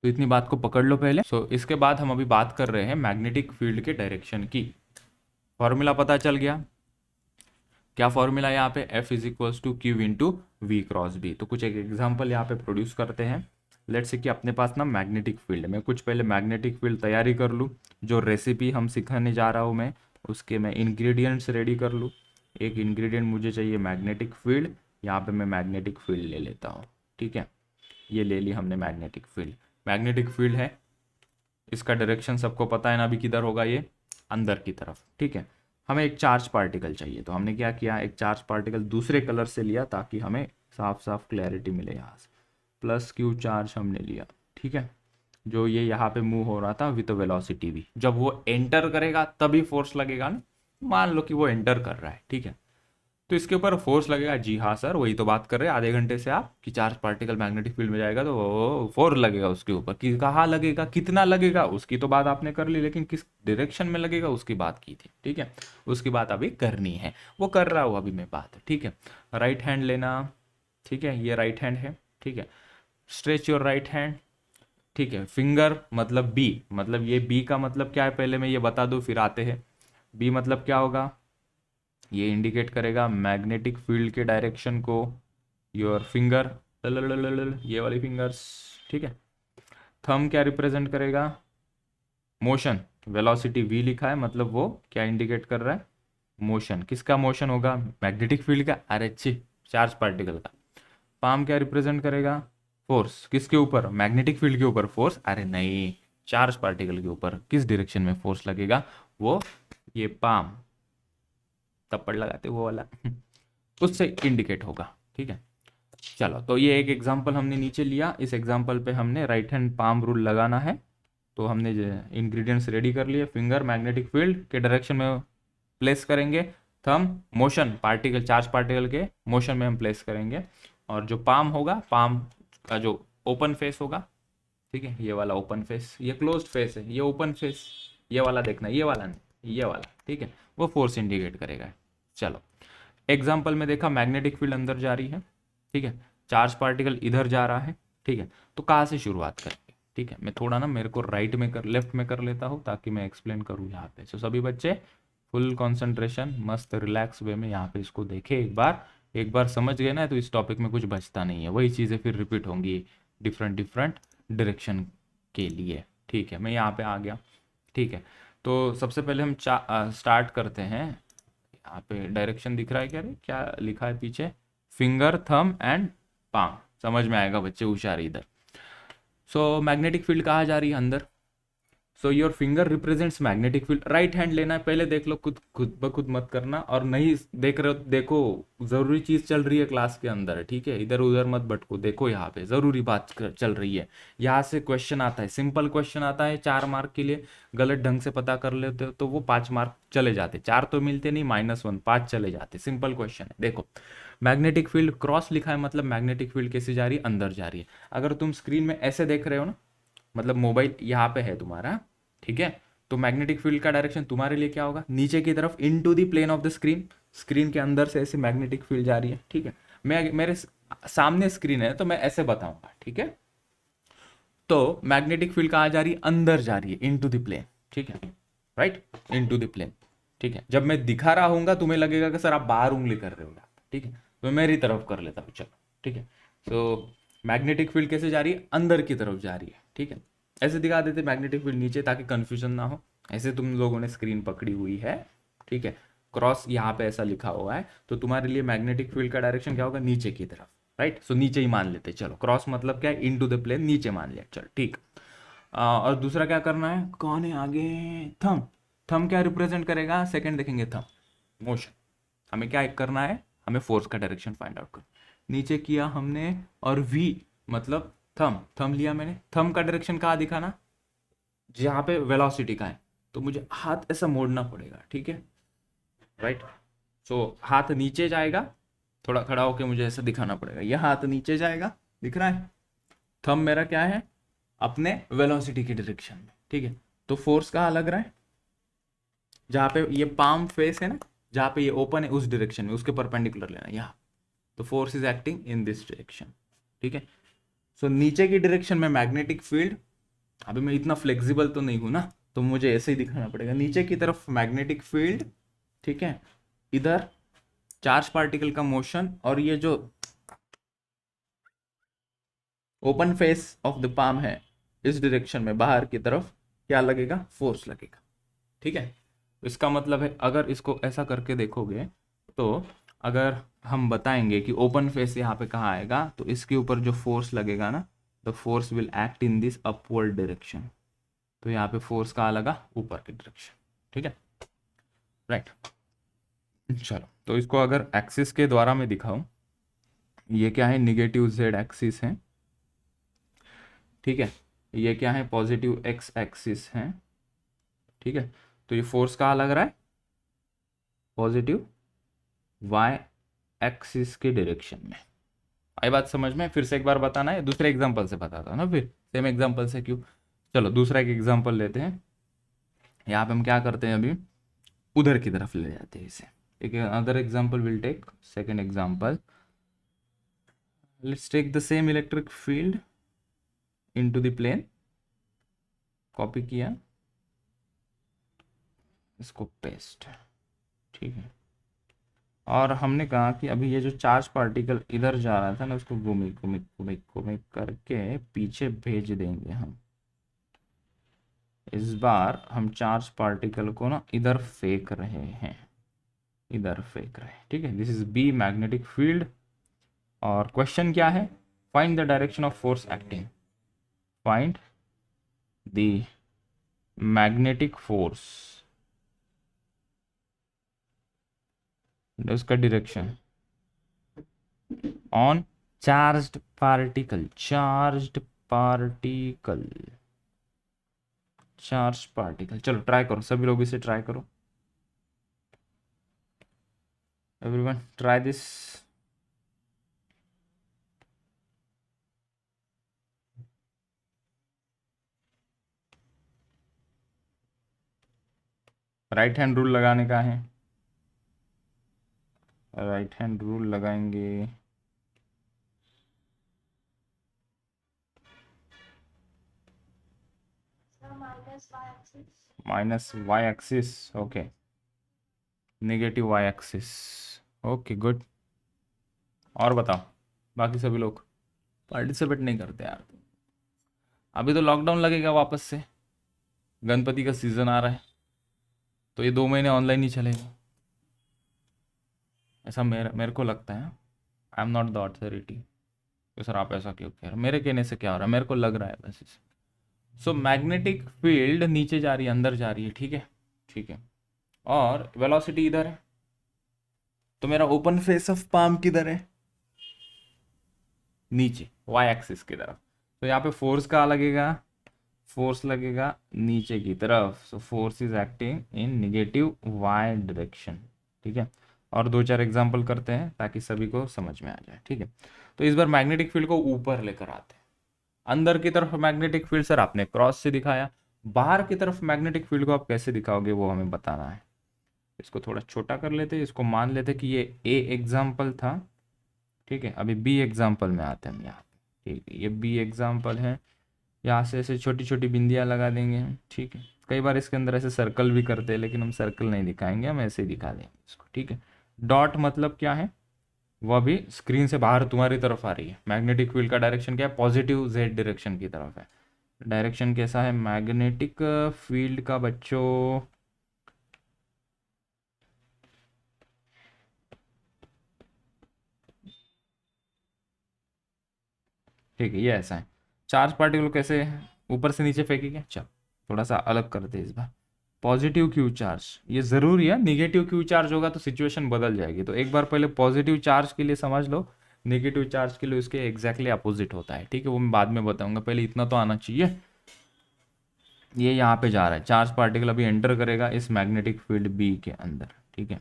तो इतनी बात को पकड़ लो पहले। इसके बाद हम अभी बात कर रहे हैं मैग्नेटिक फील्ड के डायरेक्शन की। फॉर्मूला पता चल गया, क्या फॉर्मूला यहाँ पे, F=Q × V×V। तो कुछ एक एग्जांपल यहाँ पे प्रोड्यूस करते हैं। लेट्स से कि अपने पास ना मैग्नेटिक फील्ड, मैं कुछ पहले मैग्नेटिक फील्ड तैयारी कर लूँ, जो रेसिपी हम सिखाने जा रहा हूँ मैं उसके मैं इंग्रेडिएंट्स रेडी कर लूँ। एक इंग्रेडिएंट मुझे चाहिए मैग्नेटिक फील्ड, यहाँ पे मैं मैग्नेटिक फील्ड ले लेता हूँ, ठीक है, ये ले ली हमने मैग्नेटिक फील्ड। मैग्नेटिक फील्ड है, इसका डायरेक्शन सबको पता है ना, अभी किधर होगा, ये अंदर की तरफ, ठीक है। हमें एक चार्ज पार्टिकल चाहिए, तो हमने क्या किया, एक चार्ज पार्टिकल दूसरे कलर से लिया ताकि हमें साफ साफ क्लैरिटी मिले। यहाँ से +Q चार्ज हमने लिया, ठीक है, जो ये यहाँ पे मूव हो रहा था विद वेलोसिटी भी, जब वो एंटर करेगा तभी फोर्स लगेगा ना, मान लो कि वो एंटर कर रहा है, ठीक है, तो इसके ऊपर फोर्स लगेगा। जी हाँ सर, वही तो बात कर रहे हैं आधे घंटे से आप, कि चार्ज पार्टिकल मैग्नेटिक फील्ड में जाएगा तो फोर्स लगेगा उसके ऊपर, कि कहाँ लगेगा, कितना लगेगा, उसकी तो बात आपने कर ली, लेकिन किस डायरेक्शन में लगेगा उसकी बात की थी, ठीक है, उसकी बात अभी करनी है, वो कर रहा हूँ अभी मैं बात, ठीक है। राइट हैंड लेना, ठीक है, ये राइट हैंड है, ठीक है, स्ट्रेच योर राइट हैंड, ठीक है, फिंगर मतलब बी, मतलब ये बी का मतलब क्या है पहले मैं ये बता दूं फिर आते हैं। बी मतलब क्या होगा, ये इंडिकेट करेगा मैग्नेटिक फील्ड के डायरेक्शन को, योर फिंगर, ये वाली फिंगर्स, ठीक है। थंब क्या रिप्रेजेंट करेगा? मोशन। वेलोसिटी v लिखा है, मतलब वो क्या इंडिकेट कर रहा है? मोशन। किसका मोशन होगा? मैग्नेटिक फील्ड का, अरे ची, चार्ज पार्टिकल का। पाम क्या रिप्रेजेंट करेगा? फोर्स। किसके ऊपर? मैग्नेटिक फील्ड के ऊपर फोर्स, अरे नहीं, चार्ज पार्टिकल के ऊपर। किस डायरेक्शन में फोर्स लगेगा? वो ये पाम, थप्पड़ लगाते वो वाला उससे इंडिकेट होगा, ठीक है। चलो, तो ये एक एग्जांपल हमने नीचे लिया। इस एग्जांपल पे हमने राइट हैंड पाम रूल लगाना है। तो हमने इंग्रेडिएंट्स रेडी कर लिए। फिंगर मैग्नेटिक फील्ड के डायरेक्शन में प्लेस करेंगे, thumb motion particle, charge particle के मोशन में हम प्लेस करेंगे, और जो पाम होगा, पाम का जो ओपन फेस होगा, ठीक है, ये वाला ओपन फेस, ये क्लोज्ड फेस है, ये ओपन फेस, ये वाला देखना, ये वाला नहीं, ये वाला, ठीक है, वो फोर्स इंडिकेट करेगा। चलो, एग्जाम्पल में देखा मैग्नेटिक फील्ड अंदर जा रही है, ठीक है, चार्ज पार्टिकल इधर जा रहा है, ठीक है। तो कहाँ से शुरुआत करेंगे? ठीक है, मैं थोड़ा ना, मेरे को राइट में कर, लेफ्ट में कर लेता हूँ ताकि मैं एक्सप्लेन करूँ यहाँ पे। सो सभी बच्चे फुल कंसंट्रेशन, मस्त रिलैक्स वे में यहाँ पे इसको देखे। एक बार समझ गए ना, तो इस टॉपिक में कुछ बचता नहीं है, वही चीज़ें फिर रिपीट होंगी डिफरेंट डिफरेंट डायरेक्शन के लिए, ठीक है। मैं यहाँ पे आ गया, ठीक है। तो सबसे पहले हम स्टार्ट करते हैं। यहाँ पे डायरेक्शन दिख रहा है क्या? रे क्या लिखा है पीछे? Finger, thumb and palm. समझ में आएगा बच्चे, हुशार इधर। सो मैग्नेटिक फील्ड कहाँ जा रही है? अंदर। So your finger represents magnetic field. Right hand लेना है, पहले देख लो, खुद खुद ब खुद मत करना, और नहीं देख रहे हो देखो, जरूरी चीज चल रही है क्लास के अंदर, ठीक है, इधर उधर मत भटको, देखो यहाँ पे जरूरी बात चल रही है। यहाँ से क्वेश्चन आता है, सिंपल क्वेश्चन आता है 4 मार्क के लिए, गलत ढंग से पता कर लेते हो तो वो 5 मार्क चले जाते, 4 तो मिलते नहीं, -1, 5 चले जाते। सिंपल क्वेश्चन है, देखो। मैग्नेटिक फील्ड क्रॉस लिखा है, मतलब मैग्नेटिक फील्ड कैसे जा रही है? अंदर जा रही है। अगर तुम स्क्रीन में ऐसे देख रहे हो ना, मतलब मोबाइल यहाँ पे है तुम्हारा, ठीक है, तो मैग्नेटिक फील्ड का डायरेक्शन तुम्हारे लिए क्या होगा? नीचे की तरफ, into the plane of the screen. Screen के अंदर से ऐसे मैग्नेटिक फील्ड जा रही है, ठीक है। मैं, मेरे सामने स्क्रीन है तो मैं ऐसे बताऊंगा, ठीक है। तो मैग्नेटिक फील्ड कहाँ जा रही है? अंदर जा रही है, इन टू द प्लेन, ठीक है, right, into the plane, ठीक है। जब मैं दिखा रहा हूँ तुम्हें लगेगा कि सर आप बाहर उंगली कर रहे हो, ठीक है, तो मैं मेरी तरफ कर लेता हूँ, चलो, ठीक है। तो मैग्नेटिक फील्ड कैसे जा रही है? अंदर की तरफ जा रही है, ठीक है। ऐसे दिखा देते मैग्नेटिक फील्ड नीचे, ताकि कंफ्यूजन ना हो। ऐसे तुम लोगों ने स्क्रीन पकड़ी हुई है, ठीक है, क्रॉस यहाँ पे ऐसा लिखा हुआ है, तो तुम्हारे लिए मैग्नेटिक फील्ड का डायरेक्शन क्या होगा? नीचे की तरफ, राइट। सो नीचे ही मान लेते, चलो, क्रॉस मतलब क्या है? इन टू द प्लेन, नीचे मान लिया, चल ठीक। और दूसरा क्या करना है? कौन है आगे? थंब। थंब क्या रिप्रेजेंट करेगा? सेकंड देखेंगे, थंब मोशन। हमें क्या करना है? हमें फोर्स का डायरेक्शन फाइंड आउट करना। नीचे किया हमने, और वी मतलब थंब, थंब लिया मैंने। थंब का डायरेक्शन कहाँ दिखाना? जहाँ पे वेलोसिटी का है, तो मुझे हाथ ऐसा मोड़ना पड़ेगा, ठीक है, राइट। सो हाथ नीचे जाएगा, थोड़ा खड़ा होके मुझे ऐसा दिखाना पड़ेगा, यह हाथ नीचे जाएगा, दिख रहा है। थंब मेरा क्या है? अपने वेलोसिटी की डायरेक्शन में, ठीक है। तो फोर्स कहाँ लग रहा है? जहाँ पे ये पाम फेस है ना, जहाँ पे ये ओपन है, उस डायरेक्शन में, उसके परपेंडिकुलर लेना यहाँ। तो force is acting in this direction, ठीक है। सो नीचे की डायरेक्शन में मैग्नेटिक फील्ड, अभी मैं इतना फ्लेक्सिबल तो नहीं हूं ना, तो मुझे ऐसे ही दिखाना पड़ेगा, नीचे की तरफ मैग्नेटिक फील्ड, ठीक है, इधर चार्ज पार्टिकल का मोशन, और ये जो open face of the palm है, इस डायरेक्शन में बाहर की तरफ क्या लगेगा? फोर्स लगेगा, ठीक है। इसका मतलब है, अगर इसको ऐसा करके देखोगे, तो अगर हम बताएंगे कि ओपन फेस यहाँ पे कहाँ आएगा, तो इसके ऊपर जो फोर्स लगेगा ना, the force will act in this upward direction. तो यहाँ पे फोर्स कहाँ लगा? ऊपर की डायरेक्शन, ठीक है, राइट। चलो, तो इसको अगर एक्सिस के द्वारा मैं दिखाऊं, ये क्या है? निगेटिव जेड एक्सिस है, ठीक है। ये क्या है? पॉजिटिव एक्स एक्सिस है, ठीक है। तो ये फोर्स कहाँ लग रहा है? पॉजिटिव वाई एक्सिस के डायरेक्शन में। आई बात समझ में? फिर से एक बार बताना है, दूसरे एग्जांपल से बताता हूँ ना, फिर सेम एग्जांपल से क्यों। चलो, दूसरा एक एग्जांपल लेते हैं। यहाँ पे हम क्या करते हैं? अभी उधर की तरफ ले जाते हैं इसे। एक other example will take, second example, let's take the same electric field into the plane. Copy किया, इसको पेस्ट, ठीक है, और हमने कहा कि अभी ये जो चार्ज पार्टिकल इधर जा रहा था ना, उसको घूमे घूमे घूमे घूमे करके पीछे भेज देंगे हम। इस बार हम चार्ज पार्टिकल को ना इधर फेंक रहे हैं, इधर फेंक रहे हैं, ठीक है। This is B magnetic field. और क्वेश्चन क्या है? Find the direction of force acting, find the magnetic force, उसका direction on charged particle, charged particle, charge particle. चलो ट्राई करो, सभी लोग इसे ट्राई करो, everyone try this. Right hand rule लगाने का है, राइट हैंड रूल लगाएंगे। Minus Y axis, okay, negative Y axis, okay good. और बताओ, बाकी सभी लोग पार्टिसिपेट नहीं करते यार। अभी तो लॉकडाउन लगेगा वापस से, गणपति का सीजन आ रहा है, तो ये 2 महीने ऑनलाइन ही चलेगा, ऐसा मेरे मेरे को लगता है। आई एम नॉट द अथॉरिटी, तो सर आप ऐसा क्यों कह रहे हो, मेरे कहने से क्या हो रहा है, मेरे को लग रहा है बस इसे। सो मैग्नेटिक फील्ड नीचे जा रही है, अंदर जा रही है, ठीक है, ठीक है। और वेलोसिटी इधर है, तो मेरा ओपन फेस ऑफ पाम किधर है? नीचे, वाई एक्सिस की तरफ। तो यहाँ पे फोर्स कहाँ लगेगा? फोर्स लगेगा नीचे की तरफ। So force is acting in negative Y direction, ठीक है। और 2-4 एग्जांपल करते हैं ताकि सभी को समझ में आ जाए, ठीक है। तो इस बार मैग्नेटिक फील्ड को ऊपर लेकर आते हैं। अंदर की तरफ मैग्नेटिक फील्ड सर आपने क्रॉस से दिखाया, बाहर की तरफ मैग्नेटिक फील्ड को आप कैसे दिखाओगे वो हमें बताना है। इसको थोड़ा छोटा कर लेते हैं, इसको मान लेते कि ये ए एग्जाम्पल था, ठीक है। अभी बी एग्जाम्पल में आते हैं हम यहाँ पे, ठीक है। ये बी एग्जाम्पल है, यहाँ से ऐसे छोटी छोटी बिंदियाँ लगा देंगे हम, ठीक है। कई बार इसके अंदर ऐसे सर्कल भी करते हैं, लेकिन हम सर्कल नहीं दिखाएंगे, हम ऐसे ही दिखा देंगे इसको, ठीक है। डॉट मतलब क्या है? वह भी स्क्रीन से बाहर तुम्हारी तरफ आ रही है। मैग्नेटिक फील्ड का डायरेक्शन क्या है? पॉजिटिव जेड डायरेक्शन की तरफ है। डायरेक्शन कैसा है मैग्नेटिक फील्ड का बच्चों? ठीक है, ये ऐसा है। चार्ज पार्टिकल कैसे ऊपर से नीचे फेंकेंगे? चल थोड़ा सा अलग करते हैं इस बार। पॉजिटिव क्यू चार्ज, ये जरूरी है, निगेटिव क्यू चार्ज होगा तो सिचुएशन बदल जाएगी। तो एक बार पहले पॉजिटिव चार्ज के लिए समझ लो, नेगेटिव चार्ज के लिए उसके एग्जैक्टली अपोजिट होता है, ठीक है। वो मैं बाद में बताऊंगा, पहले इतना तो आना चाहिए। ये यहाँ पे जा रहा है, चार्ज पार्टिकल अभी एंटर करेगा इस मैग्नेटिक फील्ड बी के अंदर, ठीक है।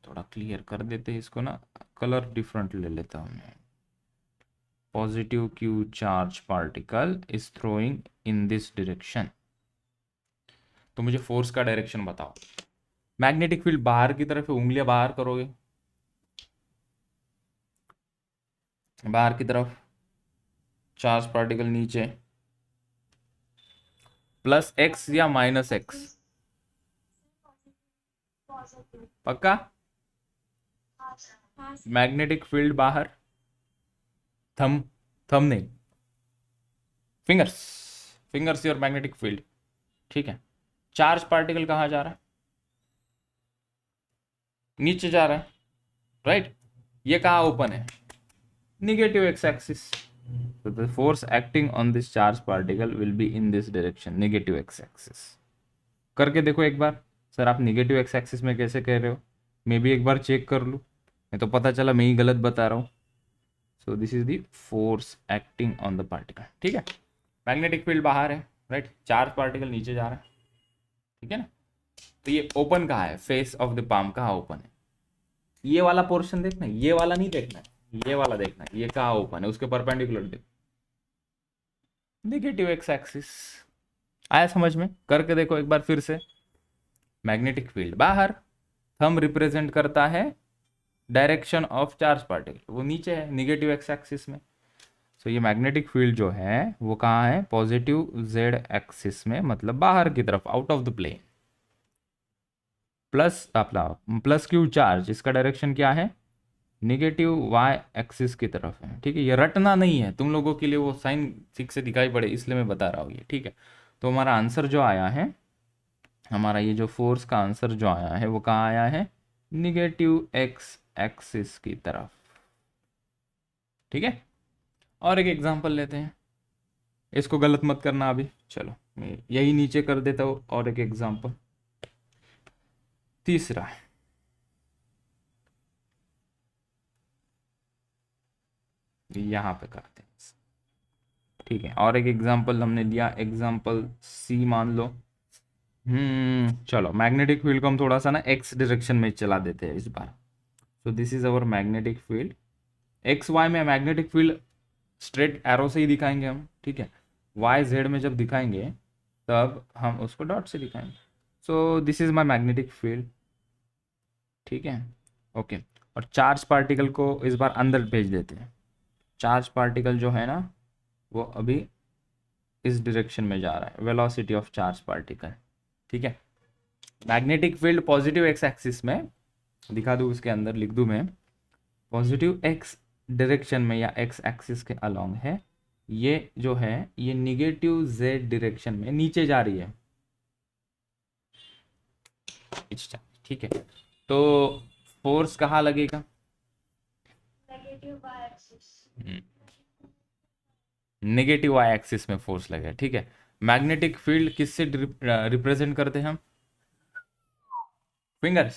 थोड़ा क्लियर कर देते हैं इसको ना, कलर डिफरेंट ले लेता हूँ मैं। Positive Q charge particle is throwing in this direction. तो मुझे फोर्स का डायरेक्शन बताओ। मैग्नेटिक फील्ड बाहर की तरफ है, उंगलियां बाहर करोगे, बाहर की तरफ। चार्ज पार्टिकल नीचे, प्लस एक्स या माइनस एक्स? पक्का? मैग्नेटिक फील्ड बाहर, थम, थम नहीं, fingers, fingers your magnetic field, ठीक है। चार्ज पार्टिकल कहाँ जा रहा है? नीचे जा रहा है, राइट। ये कहाँ ओपन है? Negative x axis. So the force acting on this charged particle will be in this direction, negative x axis। करके देखो एक बार। सर आप नेगेटिव एक्स एक्सिस में कैसे कह रहे हो? मैं भी एक बार चेक कर लूँ, नहीं तो पता चला मैं ही गलत बता रहा हूँ। सो this is the force acting on the particle, ठीक है। मैग्नेटिक फील्ड बाहर है, राइट। चार्ज पार्टिकल नीचे जा रहा है, ठीक है ना। तो ये ओपन कहाँ है? फेस ऑफ द पाम कहाँ ओपन है? ये वाला पोर्शन देखना है, ये वाला नहीं देखना है, ये वाला देखना है। ये कहाँ ओपन है? उसके परपेंडिकुलर देखो, नेगेटिव एक्स एक्सिस। आया समझ में? करके देखो एक बार फिर से। मैग्नेटिक फील्ड बाहर, थंब रिप्रेजेंट करता है डायरेक्शन ऑफ चार्ज पार्टिकल, वो नीचे है निगेटिव एक्स एक्सिस में। सो ये मैग्नेटिक फील्ड जो है वो कहाँ है? पॉजिटिव जेड एक्सिस में, मतलब बाहर की तरफ, out of the plane. Plus अपना प्लस क्यू चार्ज, इसका डायरेक्शन क्या है, निगेटिव वाई एक्सिस की तरफ है। ठीक है, ये रटना नहीं है तुम लोगों के लिए, वो साइन ठीक से दिखाई पड़े इसलिए मैं बता रहा हूँ ये। ठीक है, तो हमारा आंसर जो आया है, हमारा ये जो फोर्स का आंसर जो आया है वो कहाँ आया है, निगेटिव एक्स एक्सिस की तरफ। ठीक है, और एक एग्जांपल लेते हैं, इसको गलत मत करना अभी। चलो मैं यही नीचे कर देता हूँ, और एक एग्जांपल तीसरा, यहाँ पे करते हैं। ठीक है, और एक एग्जांपल हमने लिया, एग्जांपल सी मान लो। चलो मैग्नेटिक फील्ड को हम थोड़ा सा ना एक्स डायरेक्शन में चला देते हैं इस बार। So this is our magnetic field, X Y में मैग्नेटिक फील्ड स्ट्रेट एरो से ही दिखाएंगे हम। ठीक है, वाई जेड में जब दिखाएंगे तब हम उसको डॉट से दिखाएंगे। सो this is my magnetic field. ठीक है, ओके, और चार्ज पार्टिकल को इस बार अंदर भेज देते हैं। चार्ज पार्टिकल जो है ना वो अभी इस डायरेक्शन में जा रहा है, वेलोसिटी ऑफ चार्ज पार्टिकल। ठीक है, magnetic field positive X axis में दिखा दूँ, इसके अंदर लिख दूँ मैं, पॉजिटिव एक्स डायरेक्शन में या एक्स एक्सिस के अलोंग है। ये जो है ये निगेटिव जेड डायरेक्शन में नीचे जा रही है। ठीक है, तो फोर्स कहाँ लगेगा, नेगेटिव वाई एक्सिस में फोर्स लगेगा। ठीक है, मैग्नेटिक फील्ड किससे रिप्रेजेंट करते हैं हम, फिंगर्स,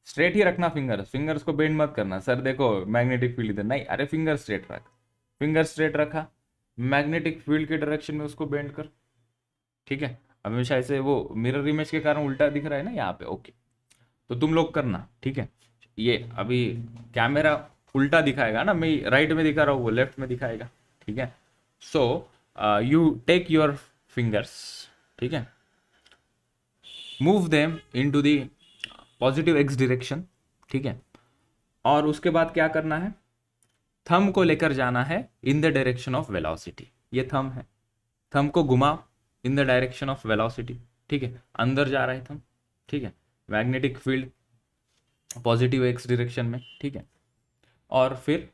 स्ट्रेट ही रखना फिंगर्स, फिंगर्स को बेंड मत करना, सर देखो मैग्नेटिक फील्ड इधर नहीं, अरे फिंगर स्ट्रेट रख, फिंगर स्ट्रेट रखा, मैग्नेटिक फील्ड के डायरेक्शन में उसको बेंड कर। ठीक है, हमेशा ऐसे वो मिरर इमेज के कारण उल्टा दिख रहा है ना यहाँ पे, ओके, तो तुम लोग करना। ठीक है, ये अभी कैमरा उल्टा दिखाएगा ना, मैं राइट में दिखा रहा हूँ वो लेफ्ट में दिखाएगा। ठीक है, so you take your fingers, ठीक है, move them into the positive X direction. ठीक है, और उसके बाद क्या करना है, थंब को लेकर जाना है in the direction of velocity. ये थंब है, थंब को घुमा in the direction of velocity. ठीक है, अंदर जा रहा है थंब। ठीक है, magnetic field positive X direction में। ठीक है, और फिर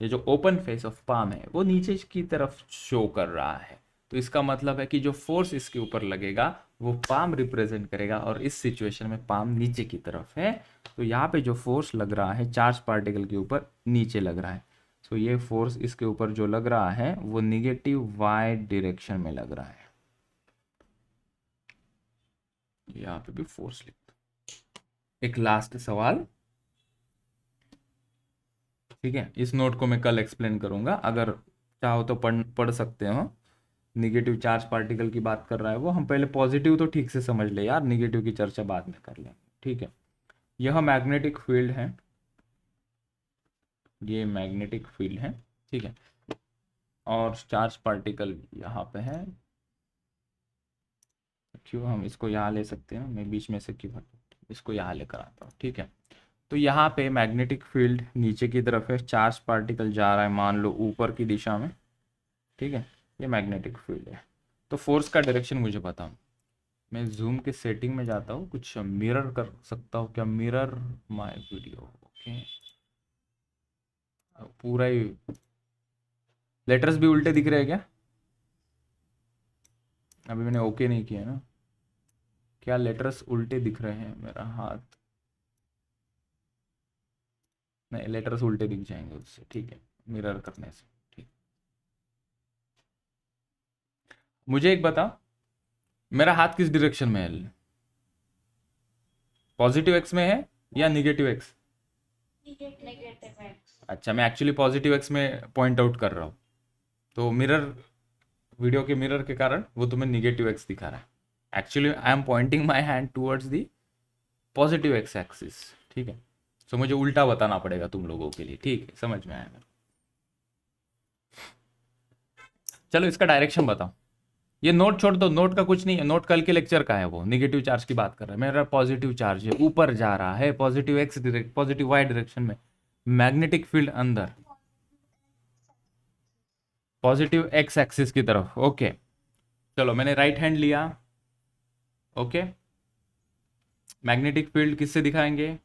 ये जो ओपन फेस ऑफ पाम है वो नीचे की तरफ शो कर रहा है, तो इसका मतलब है कि जो फोर्स इसके ऊपर लगेगा वो पाम रिप्रेजेंट करेगा, और इस सिचुएशन में पाम नीचे की तरफ है, तो यहाँ पे जो फोर्स लग रहा है चार्ज पार्टिकल के ऊपर नीचे लग रहा है। तो ये फोर्स इसके ऊपर जो लग रहा है वो निगेटिव वाई डायरेक्शन में लग रहा है। यहाँ पे भी फोर्स लिख दो। एक लास्ट सवाल, ठीक है, इस नोट को मैं कल एक्सप्लेन करूंगा, अगर चाहो तो पढ़ सकते हो। निगेटिव चार्ज पार्टिकल की बात कर रहा है वो, हम पहले पॉजिटिव तो ठीक से समझ ले यार, निगेटिव की चर्चा बाद में कर लेंगे। ठीक है, यह मैग्नेटिक फील्ड है, ये मैग्नेटिक फील्ड है। ठीक है, और चार्ज पार्टिकल यहाँ पे है, क्यों हम इसको यहाँ ले सकते हैं, मैं बीच में से क्यों इसको यहाँ लेकर आता हूँ। ठीक है, तो यहाँ पे मैग्नेटिक फील्ड नीचे की तरफ है, चार्ज पार्टिकल जा रहा है मान लो ऊपर की दिशा में। ठीक है, ये मैग्नेटिक फील्ड है, तो फोर्स का डायरेक्शन मुझे बताओ। मैं जूम के सेटिंग में जाता हूँ, कुछ मिरर कर सकता हूँ क्या, मिरर माय वीडियो, ओके, पूरा ही लेटर्स भी उल्टे दिख रहे हैं क्या, अभी मैंने ओके नहीं किया ना, क्या लेटर्स उल्टे दिख रहे हैं, मेरा हाथ, नहीं लेटर्स उल्टे दिख जाएंगे उससे। ठीक है, मिरर करने से। ठीक, मुझे एक बता, मेरा हाथ किस डायरेक्शन में है, पॉजिटिव एक्स में है या निगेटिव एक्स, अच्छा मैं एक्चुअली पॉजिटिव एक्स में पॉइंट आउट कर रहा हूँ, तो मिरर, वीडियो के मिरर के कारण वो तुम्हें निगेटिव एक्स दिखा रहा है। Actually I am pointing my hand towards the positive X axis. ठीक है, सो मुझे उल्टा बताना पड़ेगा तुम लोगों के लिए। ठीक है, समझ में आया मेरे, चलो इसका डायरेक्शन बताओ। ये नोट छोड़ दो, नोट का कुछ नहीं है, नोट कल के लेक्चर का है, वो निगेटिव चार्ज की बात कर रहा है, मेरा पॉजिटिव चार्ज है ऊपर जा रहा है, positive X direct, positive Y direction में, मैग्नेटिक फील्ड अंदर, पॉजिटिव एक्स एक्सिस की तरफ। ओके, चलो मैंने राइट हैंड लिया, ओके, मैग्नेटिक फील्ड किससे दिखाएंगे,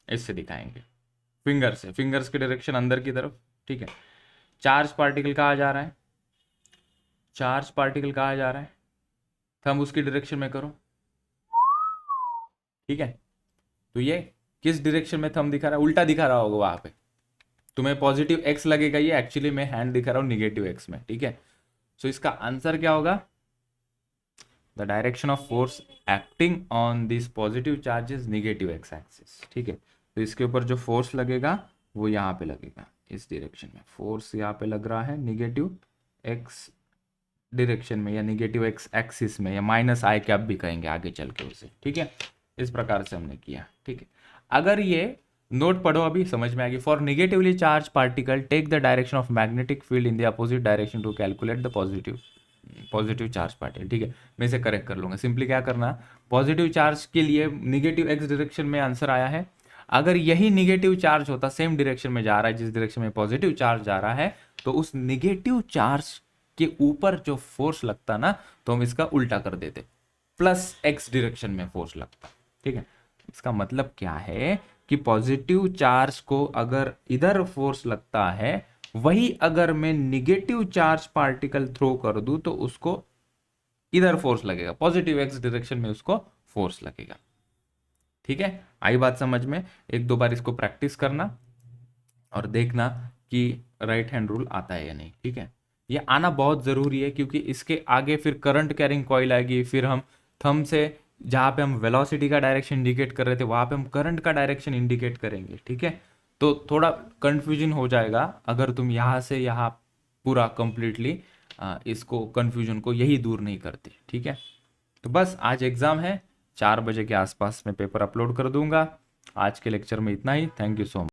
इससे दिखाएंगे, फिंगर से, फिंगर्स की डायरेक्शन अंदर की तरफ, ठीक है। चार्ज पार्टिकल कहाँ जा रहा है, चार्ज पार्टिकल कहाँ जा रहा है, थंब उसकी डायरेक्शन में करो, ठीक है। तो ये किस डायरेक्शन में थंब दिखा रहा है, उल्टा दिखा रहा होगा वहां पे, तुम्हें पॉजिटिव एक्स लगेगा, ये एक्चुअली मैं हैंड दिखा रहा हूँ निगेटिव एक्स में, ठीक है। सो इसका आंसर क्या होगा, the direction of force acting on this positive charge is negative x axis, ठीक है। तो इसके ऊपर जो फोर्स लगेगा वो यहाँ पे लगेगा, इस डायरेक्शन में फोर्स यहाँ पे लग रहा है निगेटिव एक्स डायरेक्शन में, या निगेटिव एक्स एक्सिस में, या माइनस आई कैप भी कहेंगे आगे चल के उसे, ठीक है। इस प्रकार से हमने किया, ठीक है। अगर ये नोट पढ़ो, अभी समझ में आएगी। For negatively charge particle take the direction of magnetic field in the opposite direction to calculate the positive charge particle, ठीक है। मैं इसे करेक्ट कर लूंगा, सिंपली क्या करना, पॉजिटिव चार्ज के लिए निगेटिव एक्स डायरेक्शन में आंसर आया है, अगर यही निगेटिव चार्ज होता, सेम डायरेक्शन में जा रहा है जिस डायरेक्शन में पॉजिटिव चार्ज जा रहा है, तो उस निगेटिव चार्ज के ऊपर जो फोर्स लगता ना, तो हम इसका उल्टा कर देते, प्लस एक्स डायरेक्शन में फोर्स लगता, ठीक है। इसका मतलब क्या है कि पॉजिटिव चार्ज को अगर इधर फोर्स लगता है, वही अगर मैं निगेटिव चार्ज पार्टिकल थ्रो कर दूं तो उसको इधर फोर्स लगेगा, पॉजिटिव एक्स डायरेक्शन में उसको फोर्स लगेगा, ठीक है। आई बात समझ में, एक दो बार इसको प्रैक्टिस करना और देखना कि राइट हैंड रूल आता है या नहीं, ठीक है। ये आना बहुत ज़रूरी है, क्योंकि इसके आगे फिर करंट कैरिंग कॉइल आएगी, फिर हम थंब से जहाँ पे हम वेलोसिटी का डायरेक्शन इंडिकेट कर रहे थे वहाँ पे हम करंट का डायरेक्शन इंडिकेट करेंगे, ठीक है। तो थोड़ा कंफ्यूजन हो जाएगा अगर तुम यहाँ से यहाँ पूरा कंप्लीटली इसको कंफ्यूजन को यही दूर नहीं करते, ठीक है। तो बस आज एग्ज़ाम है, 4 बजे के आसपास में पेपर अपलोड कर दूंगा। आज के लेक्चर में इतना ही, थैंक यू सो मच।